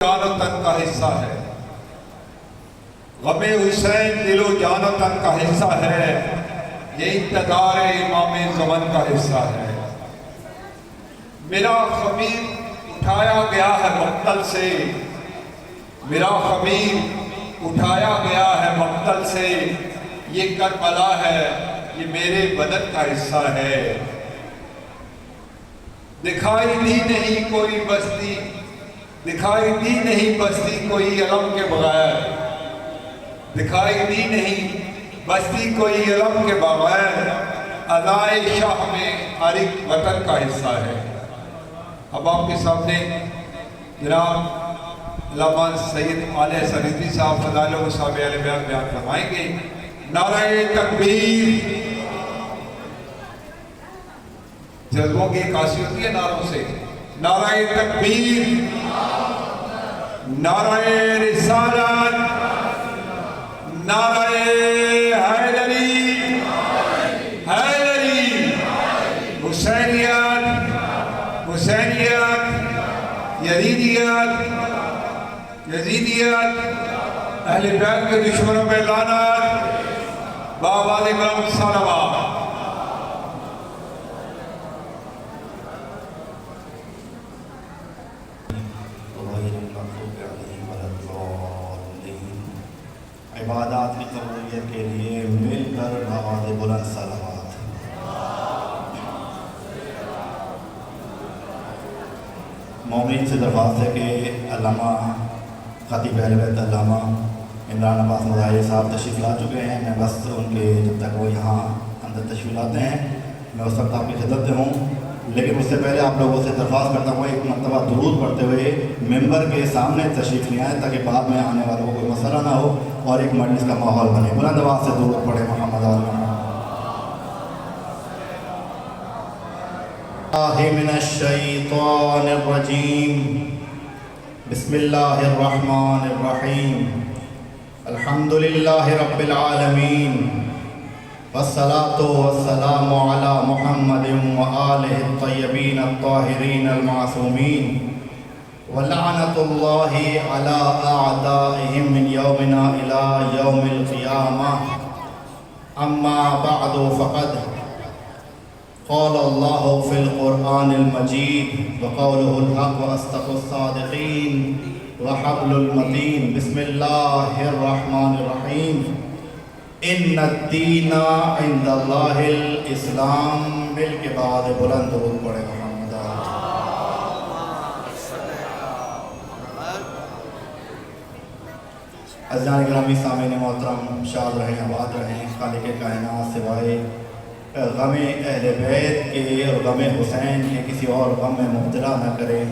جان و تن کا حصہ ہے، غم حسین دل و جان و تن کا حصہ ہے، یہ اقتدار امام زمن کا حصہ ہے۔ میرا خمیر اٹھایا گیا ہے مقتل سے، میرا خمیر اٹھایا گیا ہے مقتل سے، یہ کربلا ہے، یہ میرے بدن کا حصہ ہے۔ دکھائی دی نہیں کوئی بستی، دکھائی دی نہیں بستی کوئی علم کے بغیر، دکھائی دی نہیں بستی کوئی علم کے بغیر، ادائے شاہ میں ہر ایک وطن کا حصہ ہے۔ اب آپ کے سامنے جناب علامہ سید عالیہ سریدی صاحب فضائل و مصابیح علیہ بیان فرمائیں گے۔ نعرہ تکبیر، جذبوں کی عکاسی ہوتی ہے نعروں سے۔ نعرہ تکبیر، نعرہ رسالت، نعرہ حیدری، حیدری، حسینیت، حسینیت، یزیدیت، یزیدیت، اہل بیت کے دشمنوں پہ لعنت، بابا علیہ السلام۔ عبادات کی قبولیت کے لیے مل کر آواز بلند صلوات۔ مومنین سے درخواست ہے کہ علامہ خطیب اہل بیت علامہ عمران عباس مظاہری صاحب تشریف لا چکے ہیں، میں بس ان کے جب تک وہ یہاں اندر تشریف لاتے ہیں میں اس وقت آپ کی خدمت میں ہوں، لیکن اس سے پہلے آپ لوگوں سے درخواست کرتا ہوں ایک مرتبہ درود پڑھتے ہوئے ممبر کے سامنے تشریف لے آئیں تاکہ بعد میں آنے والوں کو کوئی مسئلہ نہ ہو اور ایک مجلس کا ماحول بنے۔ بلند آواز سے درود پڑھیں محمد من الشیطان الرجیم، بسم اللہ الرحمن الرحیم، الحمدللہ رب العالمین، والصلاة والسلام علی محمد وآلہ الطیبین الطاہرین المعصومین، ولعنت اللہ علی اعدائہم من یومنا الی یوم القیامہ، اما بعد فقد قال اللہ فی القرآن المجید وقولہ الحق واصدق الصادقین وحبل المتین۔ بسم اللہ الرحمن الرحیم، ان الدین عند اللہ الاسلام۔ مل کے بعد بلند درود پڑھیں محمد۔ عزیزان گرامی، سامعین محترم، شاد رہیں، آباد رہیں۔ خالق کائنات سوائے غم اہل بیت کے اور غم حسین کے کسی اور غم میں مبتلا نہ کرے۔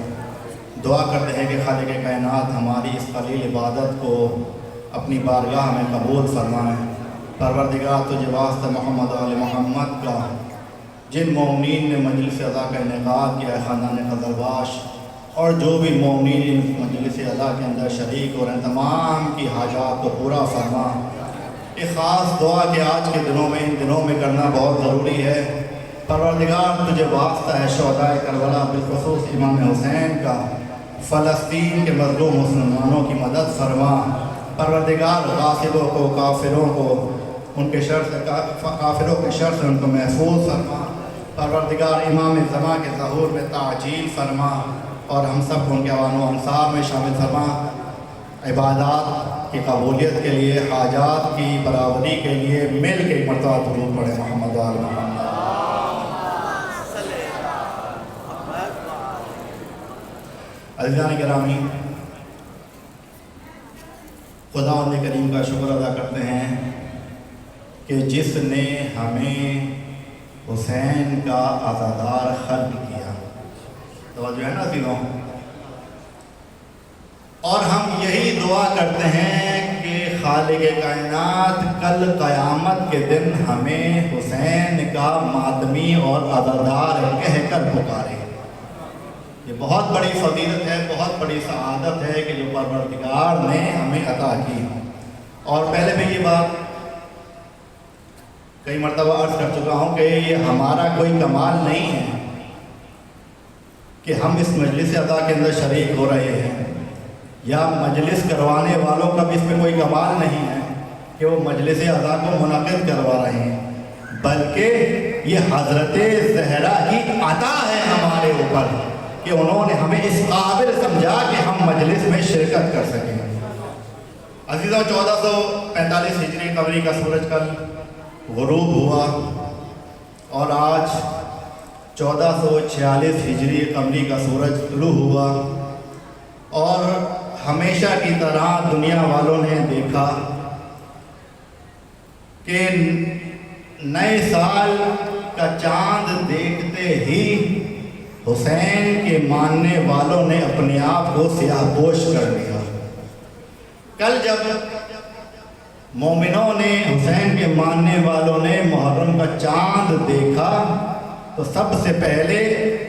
دعا کرتے ہیں کہ خالق کائنات ہماری اس قلیل عبادت کو اپنی بارگاہ میں قبول فرمائیں۔ پروردگار تجھے واسطہ محمد آل محمد کا جن مومنین نے مجلس ادا کا انعقاد کیا ہے، خاندان قزلباش اور جو بھی مومنین ان مجلس ادا کے اندر شریک ہو رہے ہیں، تمام کی حاجات کو پورا فرما۔ ایک خاص دعا کہ آج کے دنوں میں، ان دنوں میں کرنا بہت ضروری ہے۔ پروردگار تجھے واسطہ ہے شہداء کربلا بالخصوص امام حسین کا، فلسطین کے مظلوم مسلمانوں کی مدد فرما۔ پروردگار غاصبوں کو، کافروں کو، ان کے شر سے، کافروں کے شر سے ان کو محفوظ فرما۔ پروردگار امام زمان کے ظہور میں تعجیل فرما اور ہم سب کو ان کے عوام و انصار میں شامل فرما۔ عبادات کی قبولیت کے لیے، حاجات کی برابری کے لیے مل کے ایک مرتبہ درود پڑھیں محمد آل محمد۔ عزیزان گرامی، خداوند کریم کا شکر ادا کرتے ہیں کہ جس نے ہمیں حسین کا عزادار خلق کیا۔ توجہ ہے نا عزیزوں؟ اور ہم یہی دعا کرتے ہیں کہ خالق کائنات کل قیامت کے دن ہمیں حسین کا ماتمی اور عزادار کہہ کر پکارے۔ یہ بہت بڑی فضیلت ہے، بہت بڑی سعادت ہے کہ جو پروردگار نے ہمیں عطا کی۔ اور پہلے بھی یہ بات کئی مرتبہ عرض کر چکا ہوں کہ یہ ہمارا کوئی کمال نہیں ہے کہ ہم اس مجلس عطا کے اندر شریک ہو رہے ہیں، یا مجلس کروانے والوں کا بھی اس میں کوئی کمال نہیں ہے کہ وہ مجلس اذا کو منعقد کروا رہے ہیں، بلکہ یہ حضرت زہرا کی عطا ہے ہمارے اوپر کہ انہوں نے ہمیں اس قابل سمجھا کہ ہم مجلس میں شرکت کر سکیں۔ عزیزوں، 1445 ہجری قمری کا سورج کل غروب ہوا اور آج 1446 ہجری قمری کا سورج طلوع ہوا، اور ہمیشہ کی طرح دنیا والوں نے دیکھا کہ نئے سال کا چاند دیکھتے ہی حسین کے ماننے والوں نے اپنے آپ کو سیاہ پوش کر لیا۔ کل جب مومنوں نے، حسین کے ماننے والوں نے محرم کا چاند دیکھا تو سب سے پہلے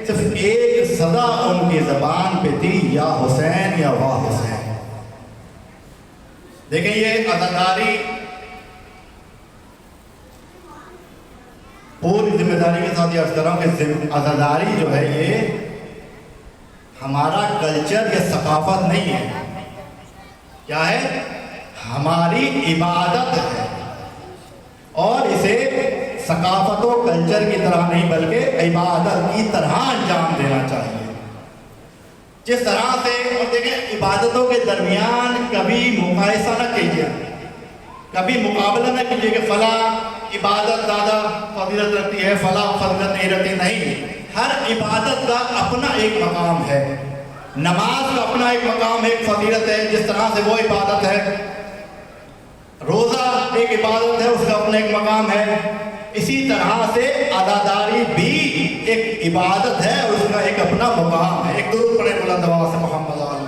صرف ایک صدا ان کی زبان پہ تھی، یا حسین یا واہ حسین۔ دیکھیں، یہ عزاداری پوری ذمہ داری کے ساتھ یہ عرض کر رہا ہوں کہ عزاداری جو ہے یہ ہمارا کلچر یا ثقافت نہیں ہے، کیا ہے؟ ہماری عبادت ہے، اور اسے ثقافت و کلچر کی طرح نہیں بلکہ عبادت کی طرح انجام دینا چاہیے۔ جس طرح سے، اور دیکھیں، عبادتوں کے درمیان کبھی مقایسہ نہ کیجیے، کبھی مقابلہ نہ کیجیے کہ فلاں عبادت زیادہ فضیلت رکھتی ہے، فلاں فضیلت نہیں رکھتی، نہیں۔ ہر عبادت کا اپنا ایک مقام ہے، نماز کا اپنا ایک مقام ہے، ایک فضیلت ہے، جس طرح سے وہ عبادت ہے۔ روزہ ایک عبادت ہے، اس کا اپنا ایک مقام ہے۔ اسی طرح سے عزاداری بھی ایک عبادت ہے اور اس کا ایک اپنا مقام ہے۔ ایک درود پڑھیں بلند آواز سے محمد آل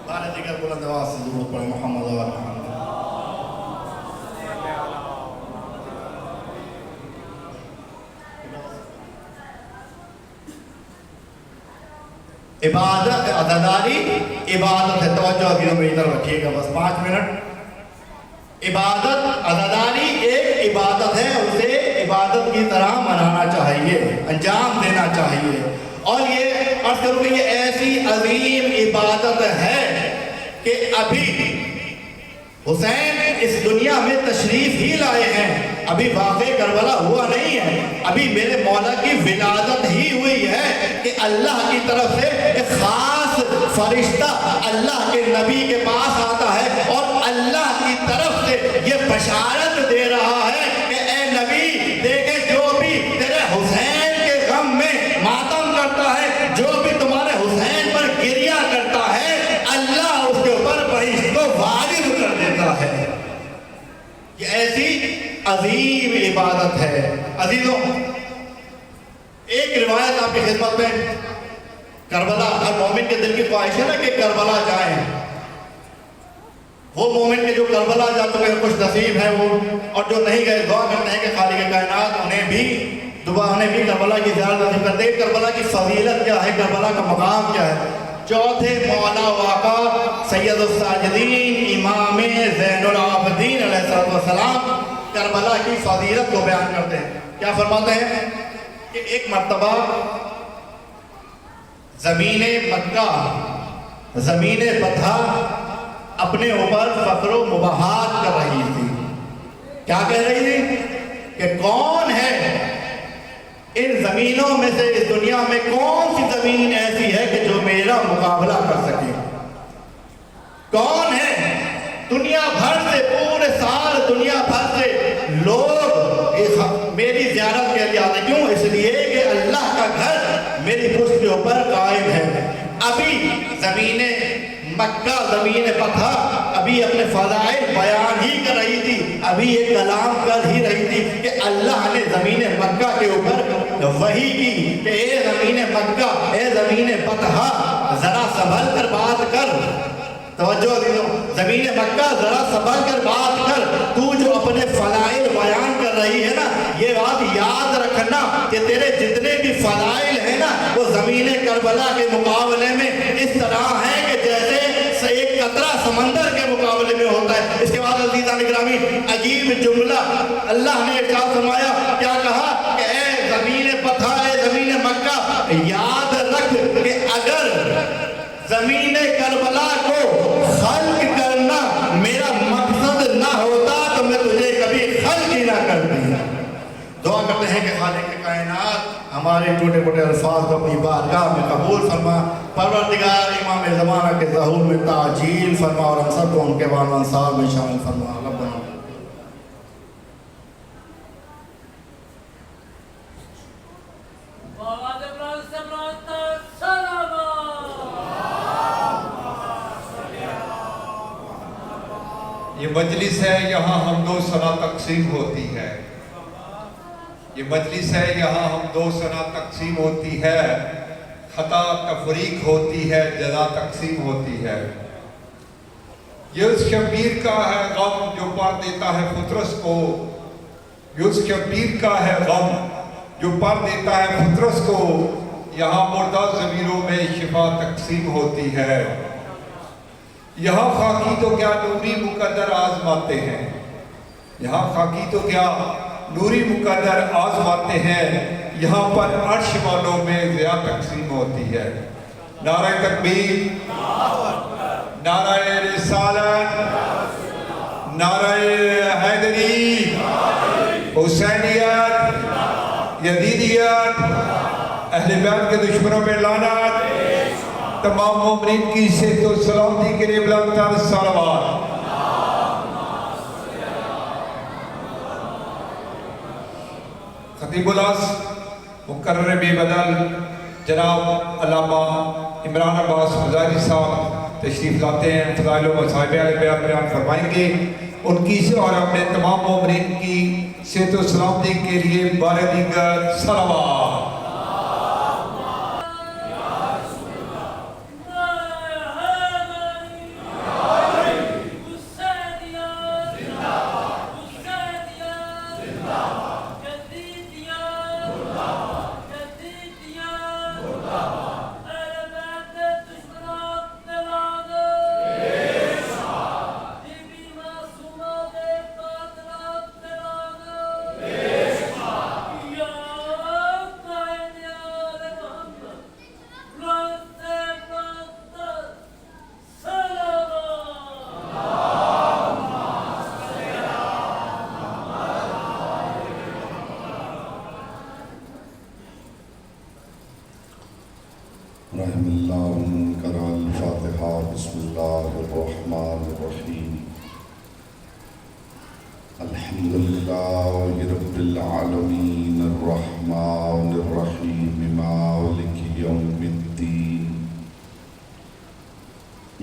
بارے دیگر بلند آواز سے درود پڑھیں محمد آل محمد۔ عبادت، عزاداری عبادت ہے۔ توجہ ابھی میری طرف رکھیے گا، بس 5 منٹ۔ عبادت، عزاداری ایک عبادت ہے، اسے عبادت کی طرح منانا چاہیے، انجام دینا چاہیے۔ اور یہ عرض کروں کہ یہ ایسی عظیم عبادت ہے کہ ابھی حسین اس دنیا میں تشریف ہی لائے ہیں، ابھی واقع کربلا ہوا نہیں ہے، ابھی میرے مولا کی ولادت ہی ہوئی ہے کہ اللہ کی طرف سے ایک خاص فرشتہ اللہ کے نبی کے پاس آتا ہے اور اللہ کی طرف سے یہ بشارت دے رہا ہے کہ اے نبی، دیکھے جو بھی تیرے حسین کے غم میں ماتم کرتا ہے، جو بھی تمہارے حسین پر گریہ کرتا ہے، اللہ اس کے اوپر بہشت کو وارد کر دیتا ہے۔ یہ ایسی عظیم عبادت ہے۔ عزیزوں، ایک روایت آپ کی خدمت میں، کربلا، ہر مومن کے دل کی خواہش ہے نا کہ کربلا جائیں۔ وہ مومن کے جو کربلا جا چکے ہیں، خوش نصیب ہیں وہ، اور جو نہیں گئے دعا کرتے ہیں کہ خالق کائنات انہیں بھی کربلا کی زیارت نصیب کر دے۔ کربلا کی فضیلت کیا ہے، کربلا کا مقام کیا ہے؟ چوتھے مولا واقع سید الساجدین امام زین العابدین علیہ السلام کربلا کی فضیلت کو بیان کرتے ہیں۔ کیا فرماتے ہیں کہ ایک مرتبہ زمین مکہ، زمین بطحا اپنے اوپر فخر و مباحات کر رہی تھی۔ کیا کہہ رہی تھی کہ کون ہے ان زمینوں میں سے، اس دنیا میں کون سی زمین ایسی ہے کہ جو میرا مقابلہ کر سکے؟ کون ہے؟ دنیا بھر سے، پورے سال دنیا بھر سے لوگ میری زیارت کے لیے آتے۔ کیوں؟ اس لیے کہ اللہ کا گھر میری پشت کے اوپر قائم ہے۔ ابھی زمین مکہ، زمین فتح ابھی اپنے فضائل بیان ہی کر رہی تھی، ابھی یہ کلام کر ہی رہی تھی کہ اللہ نے زمین مکہ کے اوپر وحی کی کہ اے زمین مکہ، اے زمین فتح، ذرا سنبھل کر بات کر۔ توجہ دیجو، زمین مکہ ذرا سنبھل کر بات کر، تو جو اپنے فضائل بیان کر رہی ہے نا، یہ بات یاد رکھنا کہ تیرے جتنے بھی فضائل ہیں نا، وہ زمین کربلا کے مقابلے میں اس طرح ہیں کہ جیسے ایک قطرہ سمندر کے مقابلے میں ہوتا ہے۔ اس کے بعد عزیزان گرامی، عجیب جملہ اللہ نے ارشاد فرمایا، کیا کہا کہ اے زمین زمین پتھر زمین مکہ، یاد رکھ کہ اگر زمین کربلا کو خلق کرنا میرا مقصد نہ ہوتا تو میں تجھے کبھی خلق ہی نہ کرتی۔ دعا کرتے ہیں کہ خالق کائنات ہمارے ٹوٹے موٹے الفاظ کو اپنی بارگاہ میں قبول فرما، پروردگار امام زمانہ کے ظہور میں تعجیل فرما، اور ہم سب کو ان کے بان انصار میں شامل فرما۔ ربنا یہ مجلس ہے، یہاں حمد و ثنا تقسیم ہوتی ہے۔ یہ مجلس ہے، یہاں حمد و ثنا تقسیم ہوتی ہے، خطا تفریق ہوتی ہے، جزا تقسیم ہوتی ہے۔ یہ اس شبیر کا ہے غم جو پار دیتا ہے فطرس کو، یہ اس شبیر کا ہے غم جو پار دیتا ہے فطرس کو، یہاں مردہ ضمیروں میں شفا تقسیم ہوتی ہے۔ یہاں خاکی تو کیا نوری مقدر آزماتے ہیں، یہاں خاکی تو کیا نوری مقدر آزماتے ہیں، یہاں پر عرش والوں میں ضیاء تقسیم ہوتی ہے۔ نعرہ تکبیر، نعرہ رسالت، نعرہ حیدری، حسینیت، یزیدیت، اہل بیت کے دشمنوں میں لعنت، تمام مومنین کی صحت و سلامتی کے لیے بلند تر صلوات۔ خطیب الاصل مقرر بے بدل جناب علامہ عمران عباس مزاری صاحب تشریف لاتے ہیں، فضائل و مصائب علیہ بیان فرمائیں گے۔ ان کی اور اپنے تمام مومنین کی صحت و سلامتی کے لیے بار دیگر صلوات۔ رحم اللہ منکر الفاتحہ۔ بسم اللہ الرحمن الرحیم۔ الحمدللہ رب العالمین الرحمن الرحیم مالک یوم الدین۔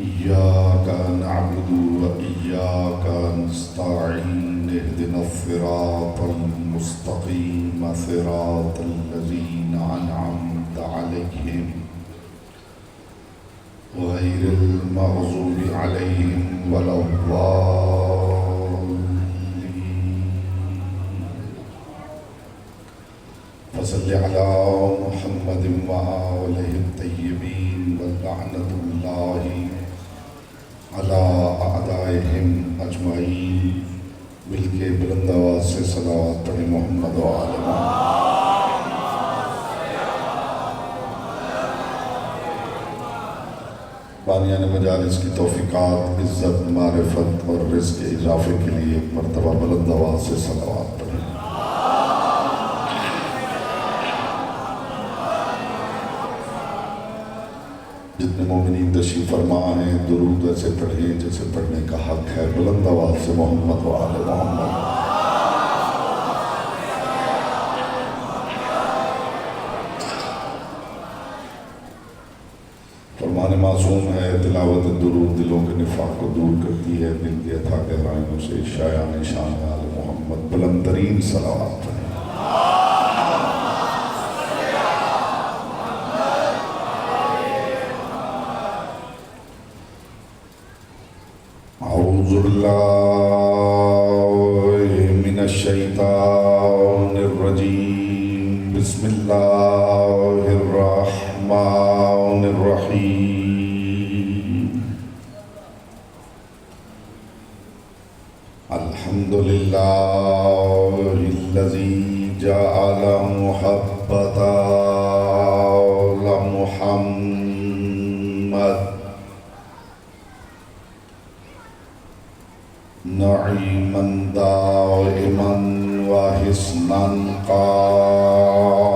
ایاک نعبد و ایاک نستعین، اہدنا الصراط المستقیم صراط الذین انعمت علیہم غیر المغضوب علیہم ولا الضالین۔ فصل علی محمد وآلہ الطیبین ولعنۃ اللہ علی اعدائہم اجمعین۔ مل کے بلند آواز سے صلوات پڑھیں محمد و آل محمد۔ بانیان مجالس کی توفیقات، عزت، معرفت اور رزق اضافے کے لیے ایک مرتبہ بلند آواز سے صلوات پڑھیں۔ جتنے مومنین تشریف فرما ہیں درود ایسے پڑھیں جیسے پڑھنے کا حق ہے، بلند آواز سے محمد و آل محمد۔ فرمان معصوم ہے، تلاوت درود دلوں کے نفاق کو دور کرتی ہے، دل کی اتھا گہرائیوں سے شایان شان آل محمد بلند ترین صلوات پڑھیں۔ اعوذ باللہ من الشیطان الرجیم، بسم اللہ الرحمن الرحیم۔ الحمدللہ الذی جعل محبت نعيما دائما وحسنا قائما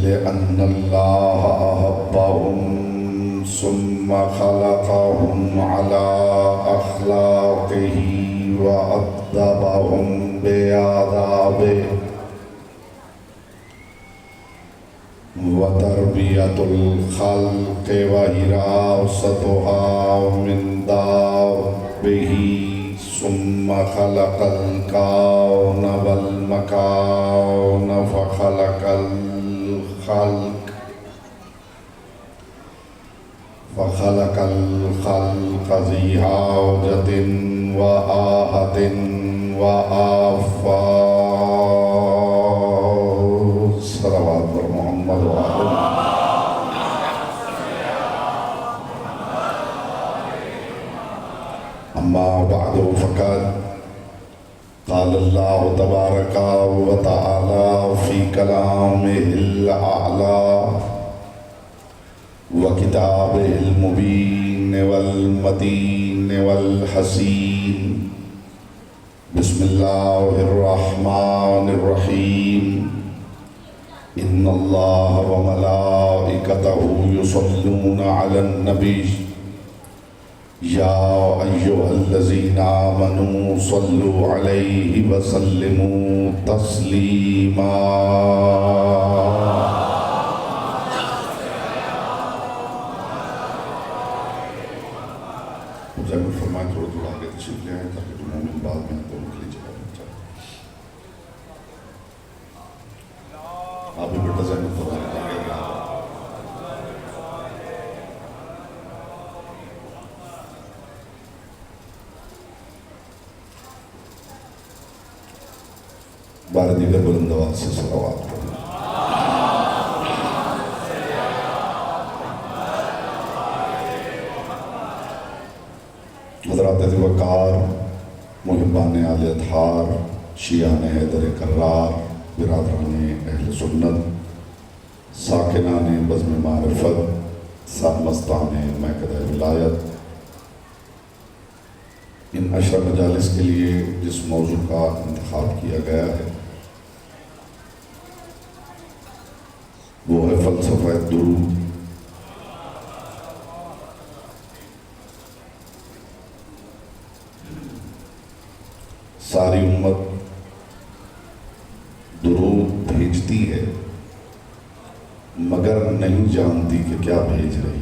لأن الله أحبهم ثم خلقهم على أخلاقه وأدبهم بآدابه وتربية الخلق وحراستها من دابه ثم خلق الكون والمكان فخلق الخلق ذي حاجة وآهة وآفات صلوات پر محمد وآلہ اما بعد فقد قال الله تبارك وتعالى في كلامه الأعلى وكتابه المبين والمتين والحسين بسم الله الرحمن الرحيم إن الله وملائكته يصلون على النبي يا أيها الذين آمنوا صلوا عليه وسلموا تسليما زحمت فرمائیں تھوڑا تھوڑا آگے تشریف لے آئیں تاکہ جو مومن بعد میں تو ان کے لیے جگہ بن جائے آپ بھی بیٹا زحمت فرمائیں آگے آگے بارہ دیگر بلند آواز سے صلوات پڑھیں حضرات وقار محبان آل اطہار شیعان حیدر کرار برادران اہل سنت ساکنان بزم معرفت سرمستان مہکدہ ولایت ان عشر مجالس کے لیے جس موضوع کا انتخاب کیا گیا ہے وہ ہے فلسفہ درود ساری امت درود بھیجتی ہے مگر نہیں جانتی کہ کیا بھیج رہی ہے۔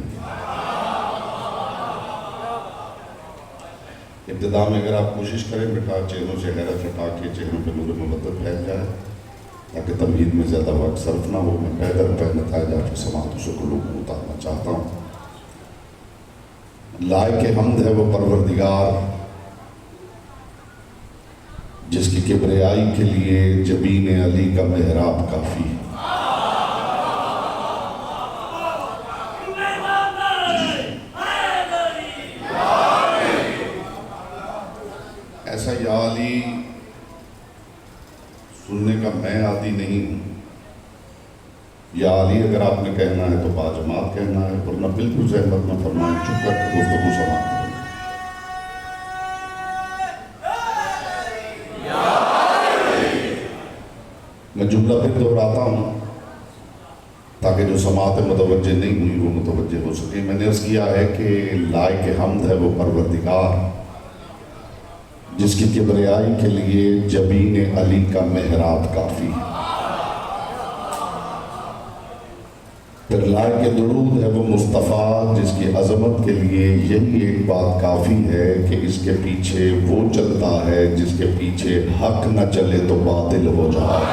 ابتدا میں اگر آپ کوشش کریں بیٹا چہروں سے حیرت ہٹا کے چہروں پہ نور مبدت پھیل جائے تاکہ تمہید میں زیادہ وقت صرف نہ ہو، میں بہتر نتائج آپ کی سماعتوں سے قلوب میں اتارنا چاہتا ہوں۔ لائق حمد ہے وہ پروردگار جس کی کبریائی کے لیے جبین علی کا محراب کافی ہے۔ ایسا یا علی سننے کا میں عادی نہیں ہوں۔ یا علی اگر آپ نے کہنا ہے تو باجماعت کہنا ہے، ورنہ بالکل زحمت نہ فرمائیں، چپ کر کے گفتگو سماعت کریں۔ میں جملہ پھر دہراتا ہوں تاکہ جو سماعت متوجہ نہیں ہوئی وہ متوجہ ہو سکے۔ میں نے عرض کیا ہے کہ لائق حمد ہے وہ پروردگار جس کی کبریائی کے لیے جبین علی کا محراب کافی ہے۔ پھر لائق درود ہے وہ مصطفیٰ جس کی عظمت کے لیے یہی ایک بات کافی ہے کہ اس کے پیچھے وہ چلتا ہے جس کے پیچھے حق نہ چلے تو باطل ہو جائے۔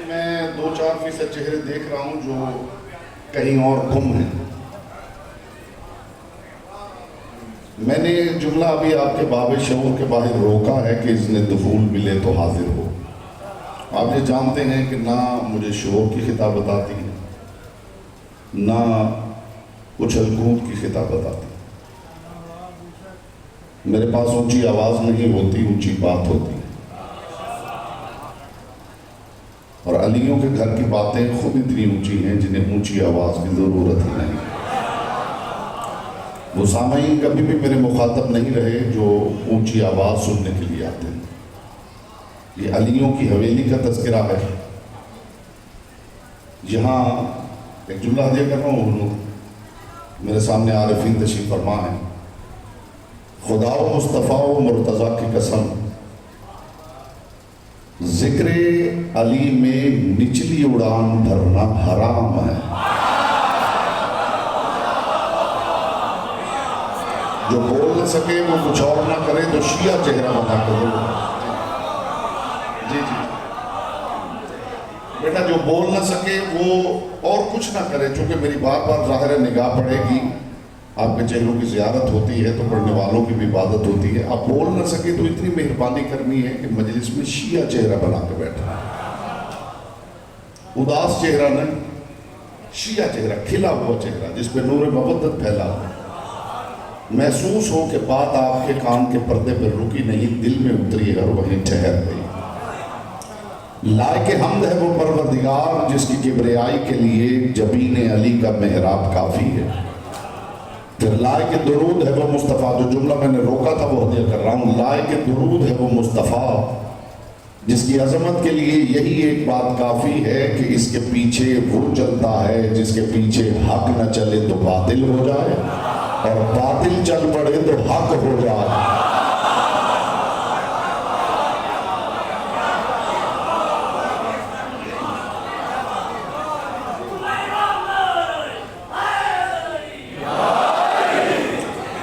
میں 2-4% چہرے دیکھ رہا ہوں جو کہیں اور گم ہیں۔ میں نے جملہ ابھی آپ کے باب شعور کے باہر روکا ہے کہ اذن دخول ملے تو حاضر ہو۔ آپ یہ جانتے ہیں کہ نہ مجھے شعور کی خطابت آتی ہے نہ اچھل کود کی خطابت آتی ہے۔ میرے پاس اونچی آواز نہیں ہوتی، اونچی بات ہوتی ہے، اور علیوں کے گھر کی باتیں خود اتنی اونچی ہیں جنہیں اونچی آواز کی ضرورت ہی نہیں۔ وہ سامعین کبھی بھی میرے مخاطب نہیں رہے جو اونچی آواز سننے کے لیے آتے ہیں۔ یہ علیوں کی حویلی کا تذکرہ ہے۔ یہاں ایک جملہ ہدیہ کر رہا ہوں، حضور میرے سامنے عارفین تشریف فرما ہے۔ خدا و مصطفیٰ و مرتضیٰ کی قسم، ذکر علی میں نچلی اڑان بھرنا حرام ہے۔ جو بول نہ سکے وہ کچھ اور نہ کرے تو شیعہ چہرہ بنا کرو۔ جی جی بیٹا، جو بول نہ سکے وہ اور کچھ نہ کرے، چونکہ میری بار بار ظاہر نگاہ پڑے گی، آپ کے چہروں کی زیارت ہوتی ہے تو پڑھنے والوں کی بھی عبادت ہوتی ہے۔ آپ بول نہ سکے تو اتنی مہربانی کرنی ہے کہ مجلس میں شیعہ چہرہ بنا کے بیٹھا، اداس چہرہ نہیں، شیعہ چہرہ، کھلا ہوا چہرہ جس پہ نور مودت پھیلا ہو، محسوس ہو کہ بات آپ کے کان کے پردے پر رکی نہیں، دل میں اتری ہے اور وہیں ٹھہر گئی۔ لائق حمد ہے وہ پروردگار جس کی کبریائی کے لیے جبین علی کا محراب کافی ہے۔ پھر لائق درود ہے وہ مصطفیٰ، جو جملہ میں نے روکا تھا وہ ہدیہ کر رہا ہوں، لائق درود ہے وہ مصطفیٰ جس کی عظمت کے لیے یہی ایک بات کافی ہے کہ اس کے پیچھے وہ چلتا ہے جس کے پیچھے حق نہ چلے تو باطل ہو جائے، اور باطل چل پڑے تو حق ہو جائے۔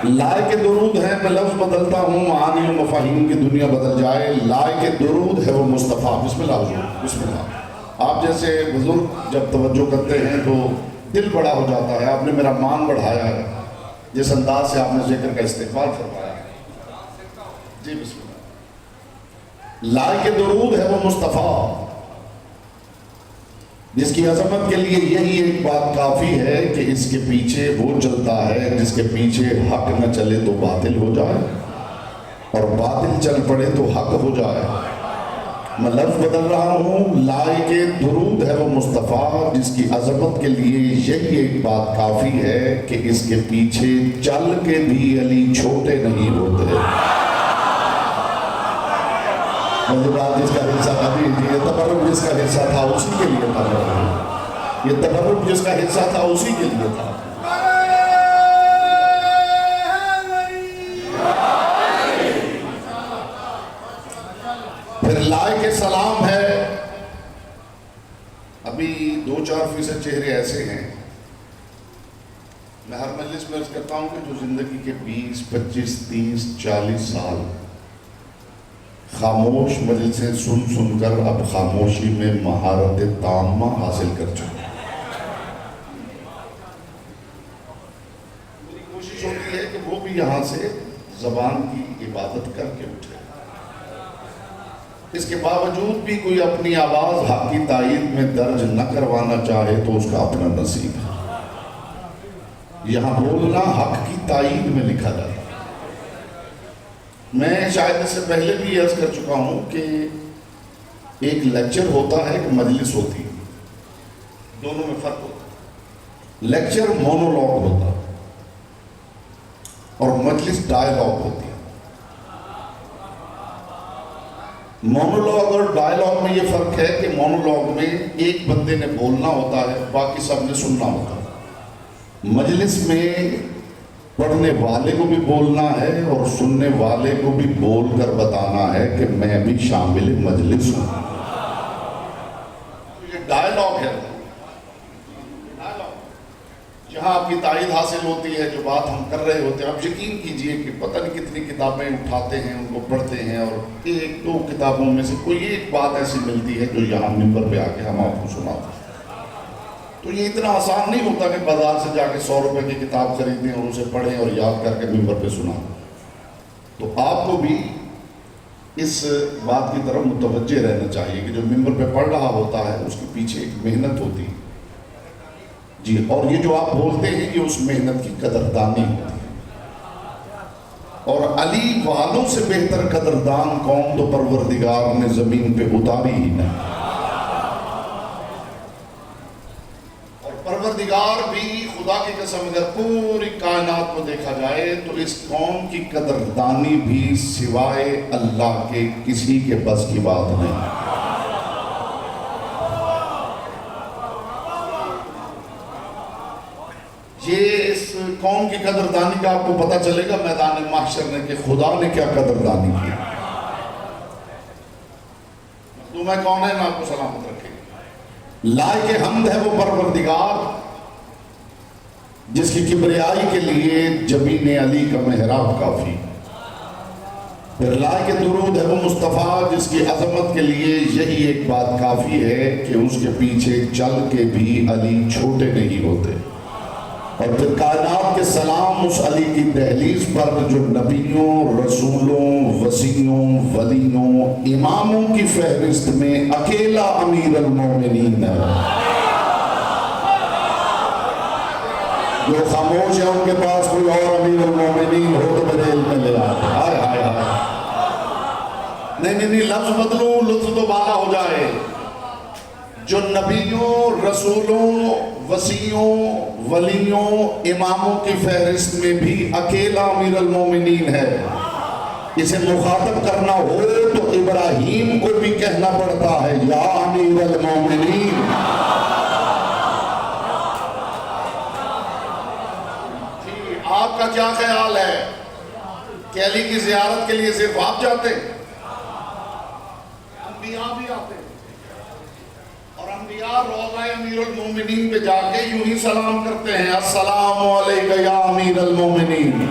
لائق درود ہے، میں لفظ بدلتا ہوں، معانی و مفاہیم کی دنیا بدل جائے۔ لائق درود ہے وہ مصطفیٰ۔ بسم اللہ حضور، بسم اللہ۔ آپ جیسے بزرگ جب توجہ کرتے ہیں تو دل بڑا ہو جاتا ہے، آپ نے میرا مان بڑھایا ہے جس انداز سے آپ نے ذکر کا استقبال فرمایا ہے۔ جی بسم اللہ۔ لائق درود ہے وہ مصطفیٰ جس کی عظمت کے لیے یہی ایک بات کافی ہے کہ اس کے پیچھے وہ چلتا ہے جس کے پیچھے حق نہ چلے تو باطل ہو جائے، اور باطل چل پڑے تو حق ہو جائے۔ میں لفظ بدل رہا ہوں، لائق درود ہے وہ مصطفیٰ جس کی عظمت کے لیے یہی ایک بات کافی ہے کہ اس کے پیچھے چل کے بھی علی چھوٹے نہیں ہوتے۔ بات جس کا حصہ تھا، یہ تبرک جس کا حصہ تھا اسی کے لیے تھا، یہ تبرک جس کا حصہ تھا اسی کے لیے تھا۔ پھر لائق سلام ہے۔ ابھی 2-4% چہرے ایسے ہیں، میں ہر مجلس میں عرض کرتا ہوں کہ جو زندگی کے 20, 25, 30, 40 سال خاموش مجلسیں سن سن کر اب خاموشی میں مہارت تامہ حاصل کر چکے ہیں، میری کوشش ہوتی ہے کہ وہ بھی یہاں سے زبان کی عبادت کر کے اٹھے۔ اس کے باوجود بھی کوئی اپنی آواز حق کی تائید میں درج نہ کروانا چاہے تو اس کا اپنا نصیب ہے۔ یہاں بولنا حق کی تائید میں لکھا جاتا ہے۔ میں شاید اس سے پہلے بھی عرض کر چکا ہوں کہ ایک لیکچر ہوتا ہے، ایک مجلس ہوتی ہے، دونوں میں فرق ہوتا ہے۔ لیکچر مونولوگ ہوتا ہے اور مجلس ڈائیلاگ ہوتی ہے۔ مونولوگ اور ڈائیلاگ میں یہ فرق ہے کہ مونولوگ میں ایک بندے نے بولنا ہوتا ہے، باقی سب نے سننا ہوتا ہے۔ مجلس میں پڑھنے والے کو بھی بولنا ہے اور سننے والے کو بھی بول کر بتانا ہے کہ میں بھی شامل مجلس ہوں۔ یہ ڈائیلاگ ہے، جہاں آپ کی تائید حاصل ہوتی ہے جو بات ہم کر رہے ہوتے ہیں۔ آپ یقین کیجئے کہ پتہ نہیں کتنی کتابیں اٹھاتے ہیں، ان کو پڑھتے ہیں، اور 1-2 کتابوں میں سے کوئی ایک بات ایسی ملتی ہے جو یہاں منبر پہ آ کے ہم آپ کو سناتے ہیں۔ تو یہ اتنا آسان نہیں ہوتا کہ بازار سے جا کے 100 روپے کی کتاب خریدیں اور اسے پڑھیں اور یاد کر کے منبر پہ سنائیں۔ تو آپ کو بھی اس بات کی طرف متوجہ رہنا چاہیے کہ جو منبر پہ پڑھ رہا ہوتا ہے اس کے پیچھے ایک محنت ہوتی ہے جی، اور یہ جو آپ بولتے ہیں یہ اس محنت کی قدردانی ہوتی ہے۔ اور علی والوں سے بہتر قدردان قوم تو پروردگار نے زمین پہ اتاری ہی نہیں. اور پروردگار بھی خدا کی قسم اگر پوری کائنات کو دیکھا جائے تو اس قوم کی قدردانی بھی سوائے اللہ کے کسی کے بس کی بات نہیں. یہ اس قوم کی قدردانی کا آپ کو پتہ چلے گا میدان محشر میں کہ خدا نے کیا قدردانی کی. تمہیں کون ہے نا آپ کو سلامت رکھے. لائق حمد ہے وہ پروردگار جس کی کبریائی کے لیے جبین علی کا محراب کافی. پھر لائق درود ہے وہ مصطفیٰ جس کی عظمت کے لیے یہی ایک بات کافی ہے کہ اس کے پیچھے چل کے بھی علی چھوٹے نہیں ہوتے. اور پھر کائنات کے سلام اس علی کی دہلیز پر جو نبیوں، رسولوں، وسیعوں، ولیوں، اماموں کی فہرست میں اکیلا امیر المومنین ہے. جو خاموش ہے ان کے پاس کوئی اور امیر المومنین ہو تو میرے علم میں لے آئے. ہائے ہائے ہائے. نہیں لفظ بدلو، لطف تو بالا ہو جائے. جو نبیوں، رسولوں، وسیعوں، ولیوں، اماموں کی فہرست میں بھی اکیلا امیر المومنین ہے. اسے مخاطب کرنا ہو تو ابراہیم کو بھی کہنا پڑتا ہے یا امیر المومنین. آپ کا کیا خیال ہے کہ علی کی زیارت کے لیے صرف آپ جاتے ہیں؟ انبیاء بھی آتے ہیں. اور انبیاء روضہ امیر المومنین پہ جا کے یوں ہی سلام کرتے ہیں السلام علیکہ یا امیر المومنین.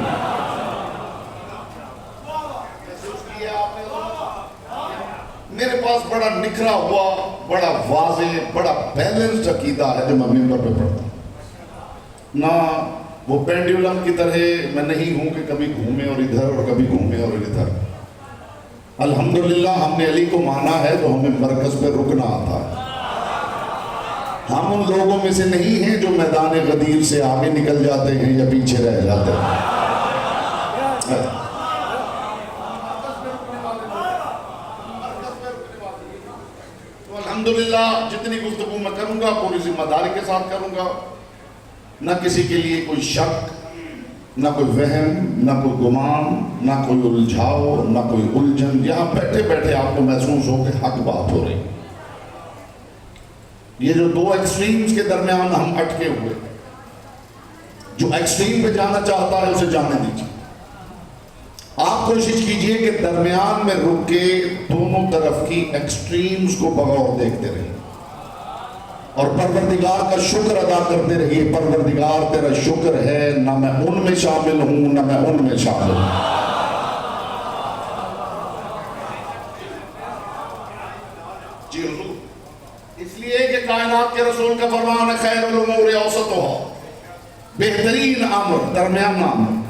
میرے پاس بڑا نکھرا ہوا، بڑا واضح، بڑا بیلنسڈ عقیدہ ہے جو میں ممبر پہ پڑھتا ہوں. نہ وہ پینڈیولم کی طرح میں نہیں ہوں کہ کبھی گھومے اور ادھر اور کبھی گھومے اور ادھر. الحمدللہ ہم نے علی کو مانا ہے تو ہمیں مرکز پہ رکنا آتا ہے. ہم ان لوگوں میں سے نہیں ہیں جو میدان غدیر سے آگے نکل جاتے ہیں یا پیچھے رہ جاتے ہیں. تو الحمدللہ جتنی گفتگو میں کروں گا پوری ذمہ داری کے ساتھ کروں گا. نہ کسی کے لیے کوئی شک، نہ کوئی وہم، نہ کوئی گمان، نہ کوئی الجھاؤ، نہ کوئی الجھن. یہاں بیٹھے بیٹھے آپ کو محسوس ہو کہ حق بات ہو رہی. یہ جو دو ایکسٹریمز کے درمیان ہم اٹکے ہوئے، جو ایکسٹریم پہ جانا چاہتا ہے اسے جانے دیجیے. آپ کوشش کیجئے کہ درمیان میں رک کے دونوں طرف کی ایکسٹریمز کو بغور دیکھتے رہیے اور پروردگار کا شکر ادا کرتے رہیے. پروردگار تیرا شکر ہے نہ میں ان میں شامل ہوں نہ میں ان میں شامل ہوں. جی حضور، اس لیے کہ کائنات کے رسول کا فرمان ہے خیر الامور اوسطھا، بہترین امر درمیانہ امر.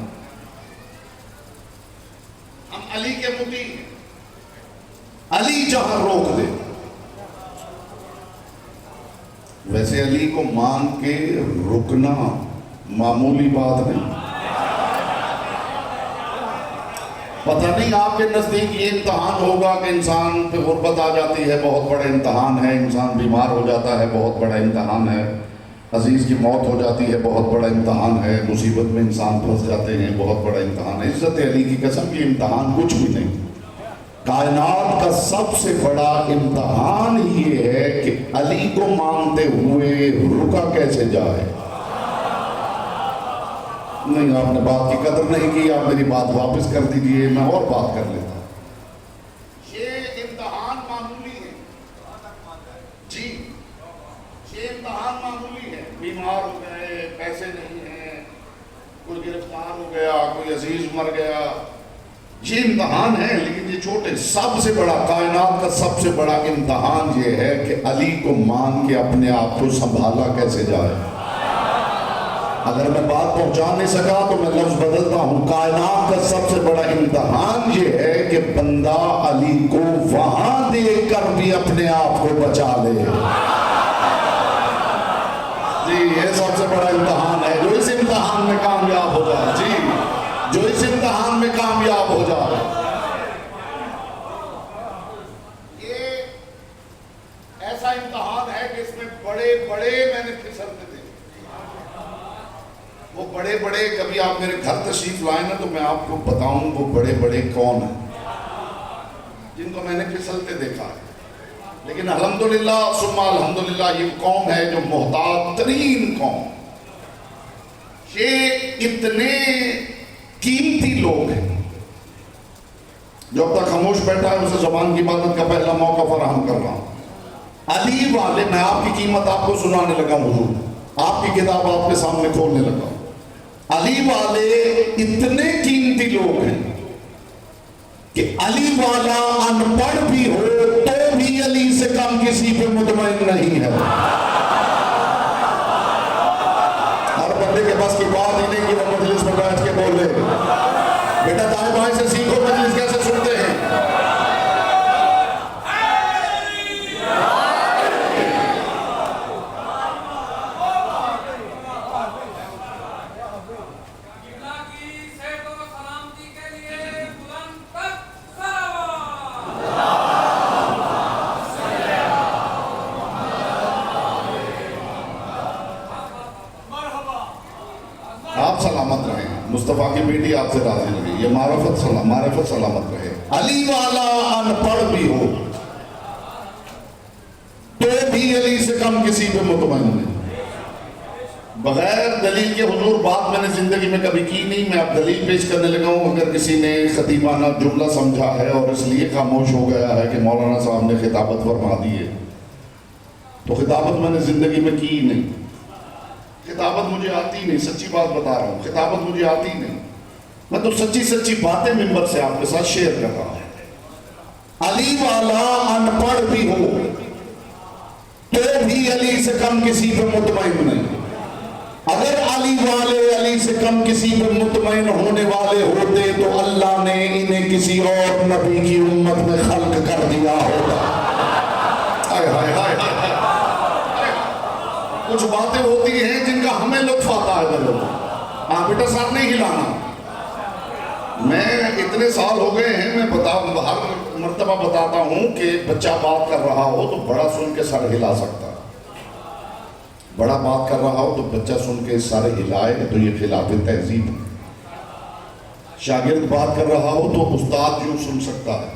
ہم علی کے مطیع ہیں. علی جہاں روک دے. ویسے علی کو مان کے رکنا معمولی بات نہیں. پتہ نہیں آپ کے نزدیک یہ امتحان ہوگا کہ انسان پہ غربت آ جاتی ہے، بہت بڑا امتحان ہے. انسان بیمار ہو جاتا ہے، بہت بڑا امتحان ہے. عزیز کی موت ہو جاتی ہے، بہت بڑا امتحان ہے. مصیبت میں انسان پھنس جاتے ہیں، بہت بڑا امتحان ہے. عزت علی کی قسم یہ امتحان کچھ بھی نہیں. کائنات کا سب سے بڑا امتحان یہ ہے کہ علی کو مانتے ہوئے رکا کیسے جائے. نہیں، آپ نے بات کی قدر نہیں کی. آپ میری بات واپس کر دیجئے، میں اور بات کر لیتا. یہ امتحان معمولی ہے. جی، یہ امتحان معمولی ہے. بیمار ہو گئے، پیسے نہیں ہیں، کوئی گرفتار ہو گیا، کوئی عزیز مر گیا، یہ امتحان ہے. لیکن یہ چھوٹے، سب سے بڑا، کائنات کا سب سے بڑا امتحان یہ ہے کہ علی کو مان کے اپنے آپ کو سنبھالا کیسے جائے. اگر میں بات پہنچا نہیں سکا تو میں لفظ بدلتا ہوں. کائنات کا سب سے بڑا امتحان یہ ہے کہ بندہ علی کو وہاں دیکھ کر بھی اپنے آپ کو بچا لے. جی، یہ سب سے بڑا امتحان ہے. جو اس امتحان میں کامیاب ہو جائے، جی، جو اس امتحان میں کامیاب وہ بڑے بڑے، کبھی آپ میرے گھر تشریف لائیں نا تو میں آپ کو بتاؤں وہ بڑے بڑے کون ہیں جن کو میں نے پھسلتے دیکھا ہے. لیکن الحمدللہ ثم الحمدللہ یہ قوم ہے جو محتاط ترین قوم. یہ اتنے قیمتی لوگ ہیں جو اب تک خاموش بیٹھا ہے اسے زبان کی عبادت کا پہلا موقع فراہم کر رہا ہوں. علی والے، میں آپ کی قیمت آپ کو سنانے لگا ہوں حضور، آپ کی کتاب آپ کے سامنے کھولنے لگا ہوں. علی والے اتنے قیمتی لوگ ہیں کہ علی والا ان پڑھ بھی ہو تو بھی علی سے کم کسی پہ مطمئن نہیں ہے. ہر بندے کے پاس کی بات ہی نہیں کہ وہ مجلس میں بیٹھ کے بولے. بیٹا دائیں بائیں سے سیکھو مجلس کیسے سنتے ہیں. آپ سلامت رہیں، مصطفیٰ کی بیٹی آپ سے راضی رہے، یہ معرفت سلامت رہے. علی والا ان پڑھ بھی ہو تو بھی علی سے کم کسی پہ مطمئن نہیں. بغیر دلیل کے حضور بات میں نے زندگی میں کبھی کی نہیں. میں اب دلیل پیش کرنے لگا ہوں. اگر کسی نے خطیبانہ جملہ سمجھا ہے اور اس لیے خاموش ہو گیا ہے کہ مولانا صاحب نے خطابت فرما دی ہے تو خطابت میں نے زندگی میں کی نہیں. خطابت مجھے آتی نہیں، سچی بات بتا رہا ہوں. خطابت مجھے آتی نہیں. میں تو سچی باتیں ممبر سے آپ کے ساتھ شیئر کر رہا ہوں. علی والا ان پڑھ بھی ہو تو بھی علی سے کم کسی پہ مطمئن نہیں. اگر علی والے علی سے کم کسی پہ مطمئن ہونے والے ہوتے تو اللہ نے انہیں کسی اور نبی کی امت میں خلق کر دیا ہوتا. ہائے ہائے ہائے ہائے. کچھ باتیں ہوتی ہیں جن کا ہمیں لطف آتا ہے بلو. ہاں بیٹا ساتھ نہیں ہلانا. میں اتنے سال ہو گئے ہیں، میں ہر مرتبہ بتاتا ہوں کہ بچہ بات کر رہا ہو تو بڑا سن کے سر ہلا سکتا ہے. بڑا بات کر رہا ہو تو بچہ سن کے سر ہلائے تو یہ خلاف تہذیب ہے. شاگرد بات کر رہا ہو تو استاد یوں سن سکتا ہے.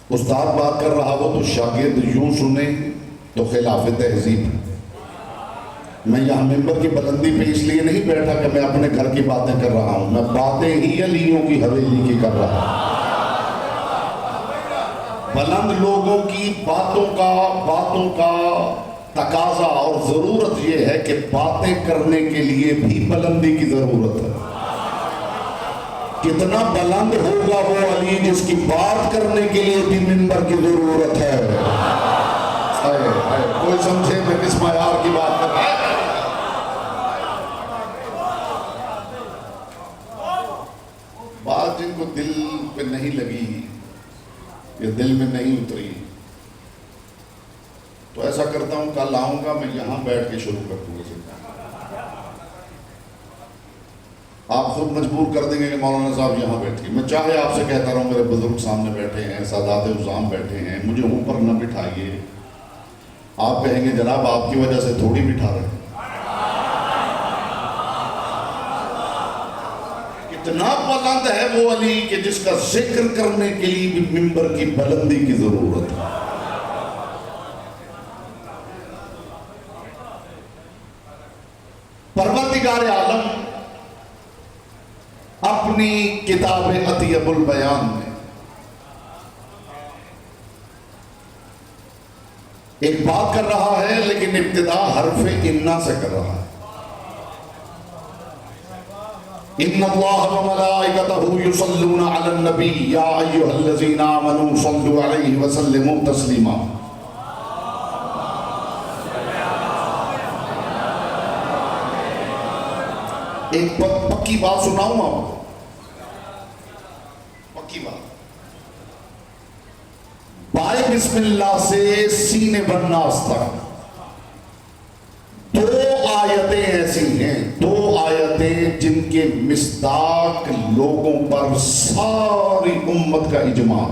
استاد بات کر رہا ہو تو شاگرد یوں سنے تو خلاف تہذیب ہے. میں یہاں ممبر کی بلندی پہ اس لیے نہیں بیٹھا کہ میں اپنے گھر کی باتیں کر رہا ہوں. میں باتیں ہی علیوں کی حویلی کی کر رہا ہوں. بلند لوگوں کی باتوں کا تقاضا اور ضرورت یہ ہے کہ باتیں کرنے کے لیے بھی بلندی کی ضرورت ہے. کتنا بلند ہوگا وہ علی جس کی بات کرنے کے لیے بھی ممبر کی ضرورت ہے. کوئی سمجھے میں کس معیار کی بات کر رہا ہوں. بات جن کو دل پہ نہیں لگی یا دل میں نہیں اتری تو ایسا کرتا ہوں کل آؤں گا میں یہاں بیٹھ کے شروع کر دوں گا. آپ خود مجبور کر دیں گے کہ مولانا صاحب یہاں بیٹھیے. میں چاہے آپ سے کہتا رہوں میرے بزرگ سامنے بیٹھے ہیں، سادات عظام بیٹھے ہیں، مجھے اوپر نہ بٹھائیے. آپ کہیں گے جناب آپ کی وجہ سے تھوڑی بٹھا رہے ہیں. کتنا بلند ہے وہ علی کہ جس کا ذکر کرنے کے لیے بھی ممبر کی بلندی کی ضرورت ہے. پروردگار عالم اپنی کتاب اطیب البیان میں ایک بات کر رہا ہے لیکن ابتدا حرف انا سے کر رہا ہے. ان اللہ وملائکتہ یصلون علی النبی یا ایھا الذین آمنوا صلوا علیہ وسلموا تسلیما. ایک پکی بات سناؤں آپ کو. پکی بات. بائے بسم اللہ سے سینے بالناس تک 2 آیتیں ایسی ہیں، 2 آیتیں جن کے مصداق لوگوں پر ساری امت کا اجماع.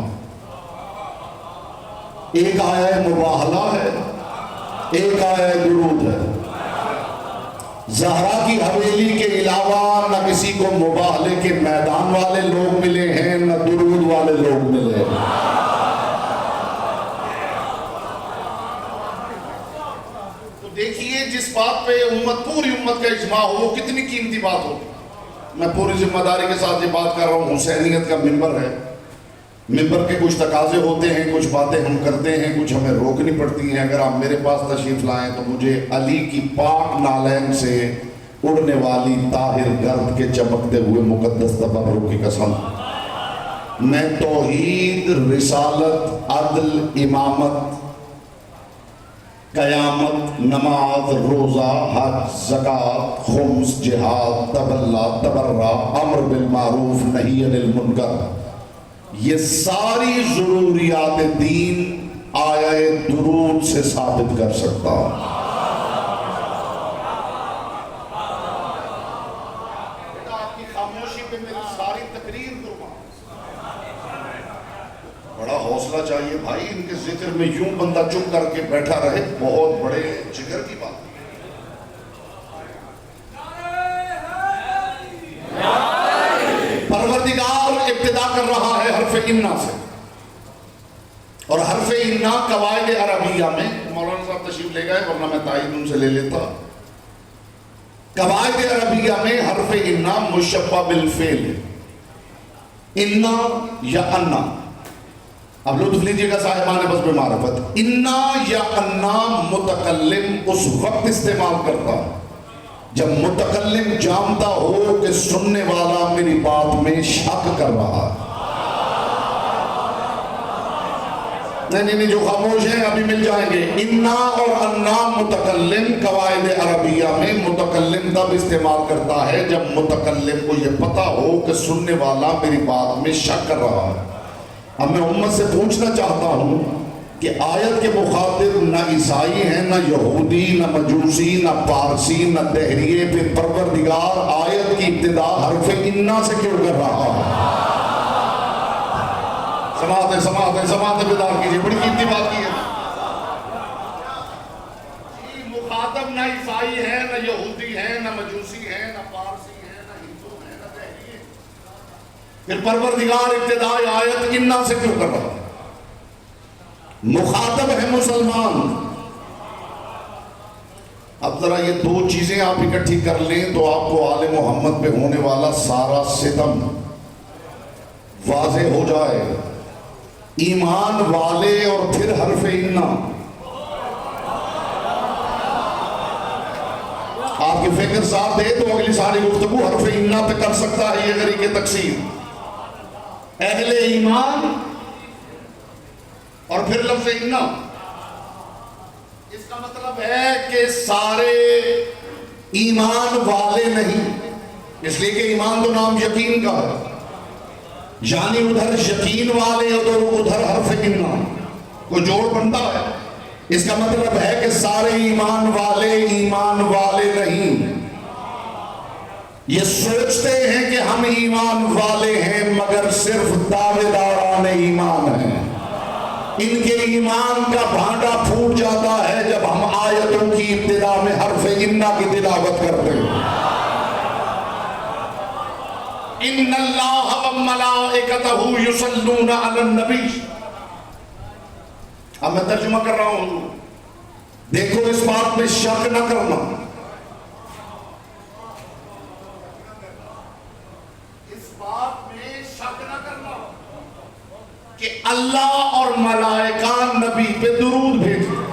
ایک آیہ مباہلہ ہے، ایک آیہ درود ہے. زہرا کی حویلی کے علاوہ نہ کسی کو مباہلے کے میدان والے لوگ ملے ہیں، نہ درود والے لوگ ملے ہیں۔ تو دیکھیے جس بات پہ پوری امت کا اجماع ہو وہ کتنی قیمتی بات ہو۔ میں پوری ذمہ داری کے ساتھ یہ بات کر رہا ہوں، حسینیت کا ممبر ہے، ممبر کے کچھ تقاضے ہوتے ہیں، کچھ باتیں ہم کرتے ہیں، کچھ ہمیں روکنی پڑتی ہیں۔ اگر آپ میرے پاس تشریف لائیں تو مجھے علی کی پاک نالین سے اڑنے والی طاہر گرد کے چمکتے ہوئے مقدس تبرک کی قسم، میں توحید، رسالت، عدل، امامت، قیامت، نماز، روزہ، حج، زکوٰۃ، خمس، جہاد، تبلہ، تبرع، امر بالمعروف، نہی عن المنکر، یہ ساری ضروریات دین آیہ درود سے ثابت کر سکتا ہوں۔ آپ کی خاموشی پہ میری ساری تقریر قربان۔ بڑا حوصلہ چاہیے بھائی، ان کے ذکر میں یوں بندہ چپ کر کے بیٹھا رہے، بہت بڑے جگر کی بات۔ پروردگار ابتدا کر رہا ہے حرف انا سے، اور حرف انا قواعد عربیہ میں، مولانا صاحب تشریف لے گئے ورنہ میں تائید ان سے لے لیتا، قواعد عربیہ میں حرف انا مشبہ بالفعل ہے، انا یا انا۔ اب لطف لیجئے گا صاحبان بسم معرفت، انا یا انا متکلم اس وقت استعمال کرتا ہے جب متکلم جانتا ہو کہ سننے والا میری بات میں شک کر رہا ہے۔ نہیں جو خاموش ہیں ابھی مل جائیں گے۔ انا اور انا متکلم قواعد عربیہ میں متکلم تب استعمال کرتا ہے جب متکلم کو یہ پتا ہو کہ سننے والا میری بات میں شک کر رہا ہے۔ اب میں امت سے پوچھنا چاہتا ہوں کہ آیت کے مخاطب نہ عیسائی ہیں، نہ یہودی، نہ مجوسی، نہ پارسی، نہ دہریے، پھر پروردگار آیت کی ابتدا حرف انا سے کیوں کر رہا ہے؟ سماعت بیدار کیجئے، بڑی قیمتی بات کی ہے۔ مخاطب نہ عیسائی ہے، نہ یہودی ہے، نہ مجوسی ہے، نہ پارسی ہے، نہ ہندو ہے، نہ دہریے، پھر پروردگار ابتدائی آیت انا سے کیوں کر رہا ہے؟ مخاطب ہے مسلمان۔ اب ذرا یہ دو چیزیں آپ اکٹھی کر لیں تو آپ کو آل محمد پہ ہونے والا سارا ستم واضح ہو جائے۔ ایمان والے اور پھر حرف انا۔ آپ کی فکر ساتھ دے تو اگلی ساری گفتگو حرف انا پہ کر سکتا ہے یہ غریق تقسیم۔ اہل ایمان اور پھر لفظ انا، اس کا مطلب ہے کہ سارے ایمان والے نہیں، اس لیے کہ ایمان تو نام یقین کا ہے، یعنی ادھر یقین والے ادھر حرف انا کو جوڑ بنتا ہے۔ اس کا مطلب ہے کہ سارے ایمان والے نہیں، یہ سوچتے ہیں کہ ہم ایمان والے ہیں مگر صرف دعوے داران ایمان ہیں۔ ان کے ایمان کا بھانڈا پھوٹ جاتا ہے جب ہم آیتوں کی ابتدا میں حرف انا کی تلاوت کرتے ہیں۔ ان اللہ وملائکتہ یصلون علی النبی۔ اب میں ترجمہ کر رہا ہوں، دیکھو اس بات میں شک نہ کرنا، اس بات میں شک نہ کرنا کہ اللہ اور ملائکہ نبی پہ درود بھیجتے۔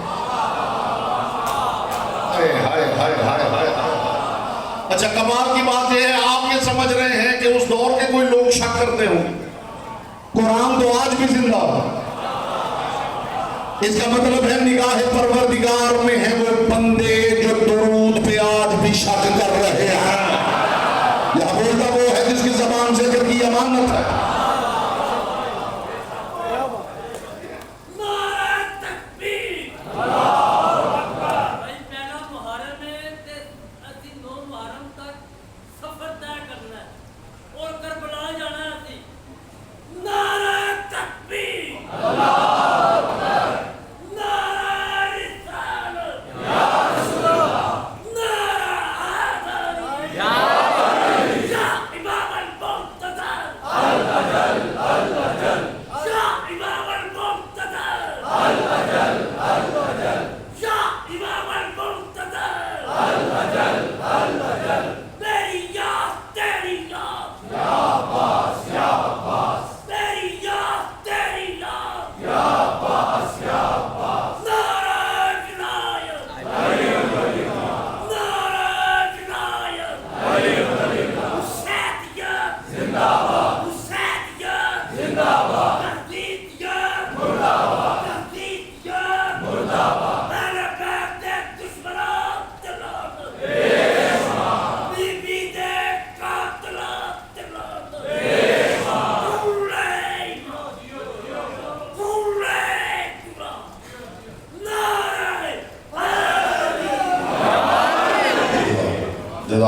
اچھا کمال کی بات یہ ہے، آپ یہ سمجھ رہے ہیں کہ اس دور کے کوئی لوگ شک کرتے ہوں؟ قرآن تو آج بھی زندہ ہے۔ اس کا مطلب ہے نگاہ پروردگار میں ہیں وہ بندے جو درود پہ آج بھی شک کر رہے ہیں۔ یہ بولتا وہ ہے جس کی زبان ذکر کی امانت ہے۔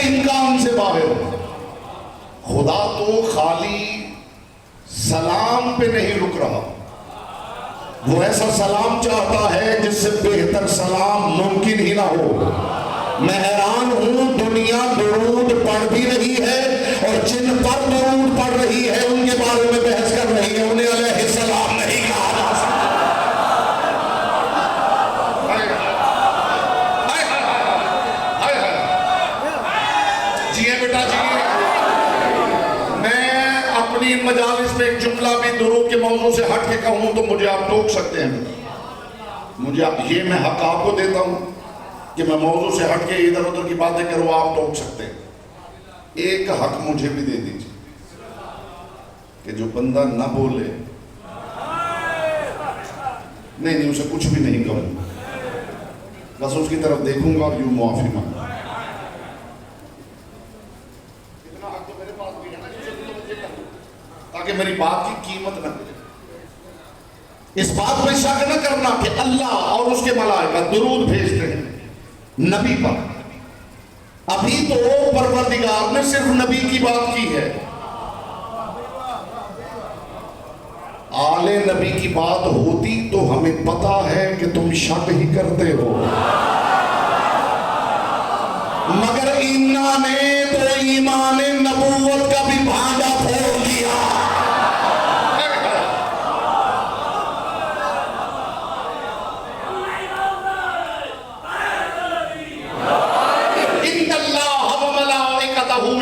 امکان سے باہر ہے۔ خدا تو خالی سلام پہ نہیں رک رہا، وہ ایسا سلام چاہتا ہے جس سے بہتر سلام ممکن ہی نہ ہو۔ میں حیران ہوں، دنیا درود پڑھ بھی رہی ہے اور جن پر درود پڑھ رہی ہے ان کے بارے میں بحث کر رہی ہے، انہیں علیہ السلام نہیں کہا جا سکتا۔ جی بیٹا جی، میں اپنی مجالس میں ایک جملہ بھی درود کے موضوع سے ہٹ کے کہوں تو مجھے آپ ٹوک سکتے ہیں، مجھے یہ میں حق آپ کو دیتا ہوں کہ میں موضوع سے ہٹ کے ادھر ادھر کی باتیں کروں، آپ ٹوک سکتے ہیں۔ ایک حق مجھے بھی دے دیجیے کہ جو بندہ نہ بولے، نہیں اسے کچھ بھی نہیں کہوں، بس اس کی طرف دیکھوں گا اور یوں معافی مانگوں۔ اتنا حق تو میرے پاس بھی ہے نا، تاکہ میری بات کی قیمت نہ کرے۔ اس بات میں شک نہ کرنا کہ اللہ اور اس کے ملائکہ درود بھیجتے ہیں نبی پر۔ ابھی تو پروردگار نے صرف نبی کی بات کی ہے، آل نبی کی بات ہوتی تو ہمیں پتا ہے کہ تم شک ہی کرتے ہو، مگر انہا نے تو ایمان نبوت کا بھی بھانڈا پھوڑ دیا۔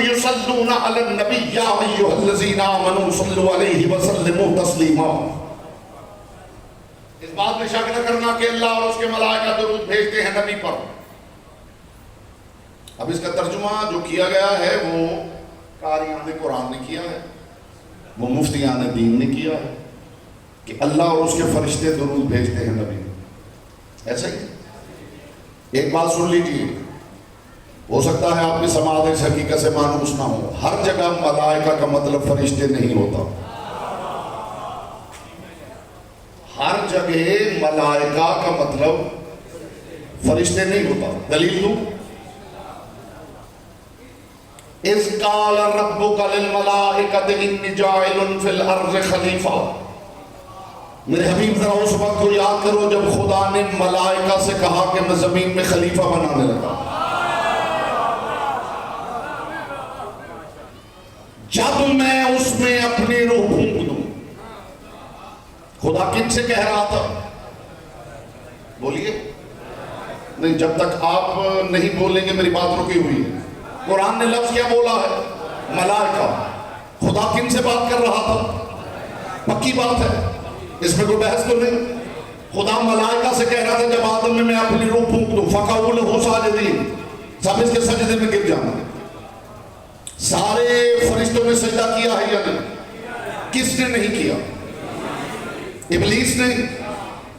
يصلون على النبي يا ايها الذين امنوا صلوا عليه وسلموا تسليما۔ اس بات میں شک نہ کرنا کہ اللہ اور اس کے ملائکہ درود بھیجتے ہیں نبی پر۔ اب اس کا ترجمہ جو کیا گیا ہے وہ قاریان قرآن نے کیا ہے، وہ مفتیان دین نے کیا ہے کہ اللہ اور اس کے فرشتے درود بھیجتے ہیں نبی۔ ایسا ہی ایک بات سن لیجیے، ہو سکتا ہے آپ کی سماعت اس حقیقت سے مانوس نہ ہو، ہر جگہ ملائکہ کا مطلب فرشتے نہیں ہوتا، ہر جگہ ملائکہ کا مطلب فرشتے نہیں ہوتا۔ دلیل دوں، اذ قال ربک للملائکۃ انی جاعل فی الارض خلیفہ۔ میرے حبیب ذرا اس وقت کو یاد کرو جب خدا نے ملائکہ سے کہا کہ میں زمین میں خلیفہ بنانے لگا۔ جب میں اس میں اپنی روح پھونک دوں، خدا کن سے کہہ رہا تھا؟ بولیے نہیں، جب تک آپ نہیں بولیں گے میری بات رکی ہوئی ہے۔ قرآن نے لفظ کیا بولا ہے؟ ملائکہ۔ خدا کن سے بات کر رہا تھا؟ پکی بات ہے، اس میں کوئی بحث تو نہیں۔ خدا ملائکہ سے کہہ رہا تھا جب آدم میں اپنی روح پھونک دوں فَقَعُوا لَهُ سَاجِدِينَ، سب اس کے سجدے میں گر جانا۔ سارے فرشتوں نے سجدہ کیا ہے یا نہیں؟ کس نے نہیں کیا؟ ابلیس نے۔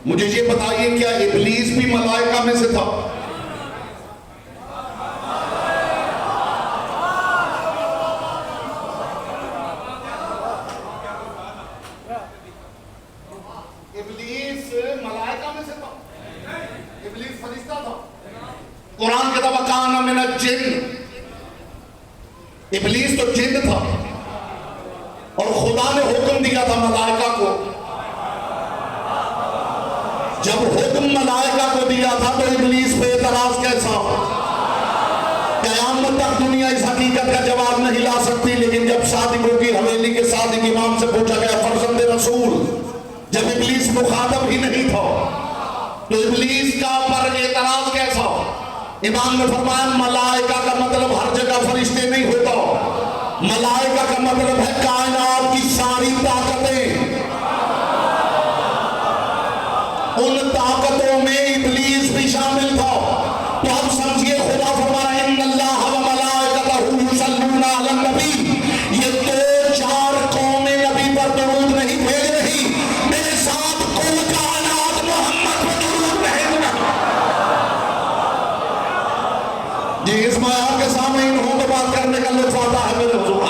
مجھے یہ بتائیے کیا ابلیس بھی ملائکہ میں سے تھا؟ ابلیس ملائکہ میں سے تھا؟ ابلیس فرشتہ تھا؟ قرآن کہتا وَكَانَ مِنَ الْجِنِّ، ابلیس تو جن تھا اور خدا نے حکم دیا تھا ملائکہ کو۔ جب حکم ملائکہ کو دیا تھا تو ابلیس پہ اعتراض کیسا؟ قیامت تک دنیا اس حقیقت کا جواب نہیں لا سکتی، لیکن جب صادقوں کی حویلی کے صادق امام سے پوچھا گیا فرزند رسول، جب ابلیس مخاطب ہی نہیں تھا تو ابلیس کا پر اعتراض کیسا؟ امام نے فرمایا ملائکہ کا مطلب ہر جگہ فرشتے نہیں ہوتا، ملائکہ کا مطلب ہے کائنات کی ساری طاقتیں۔ ان طاقتوں میں ابلیس بھی شامل تھا۔ تو اب سمجھئے خدا فرمایا ان اللہ و ملائکتہ یصلون علی النبی، یہ دو چار قومیں نبی پر درود نہیں بھیج رہی، میرے ساتھ کل کائنات محمد پر درود بھیج رہی۔ جی اس معیار کے سامنے ان ہوں تو بات کرنے کا لطف آتا ہے میرے حضور۔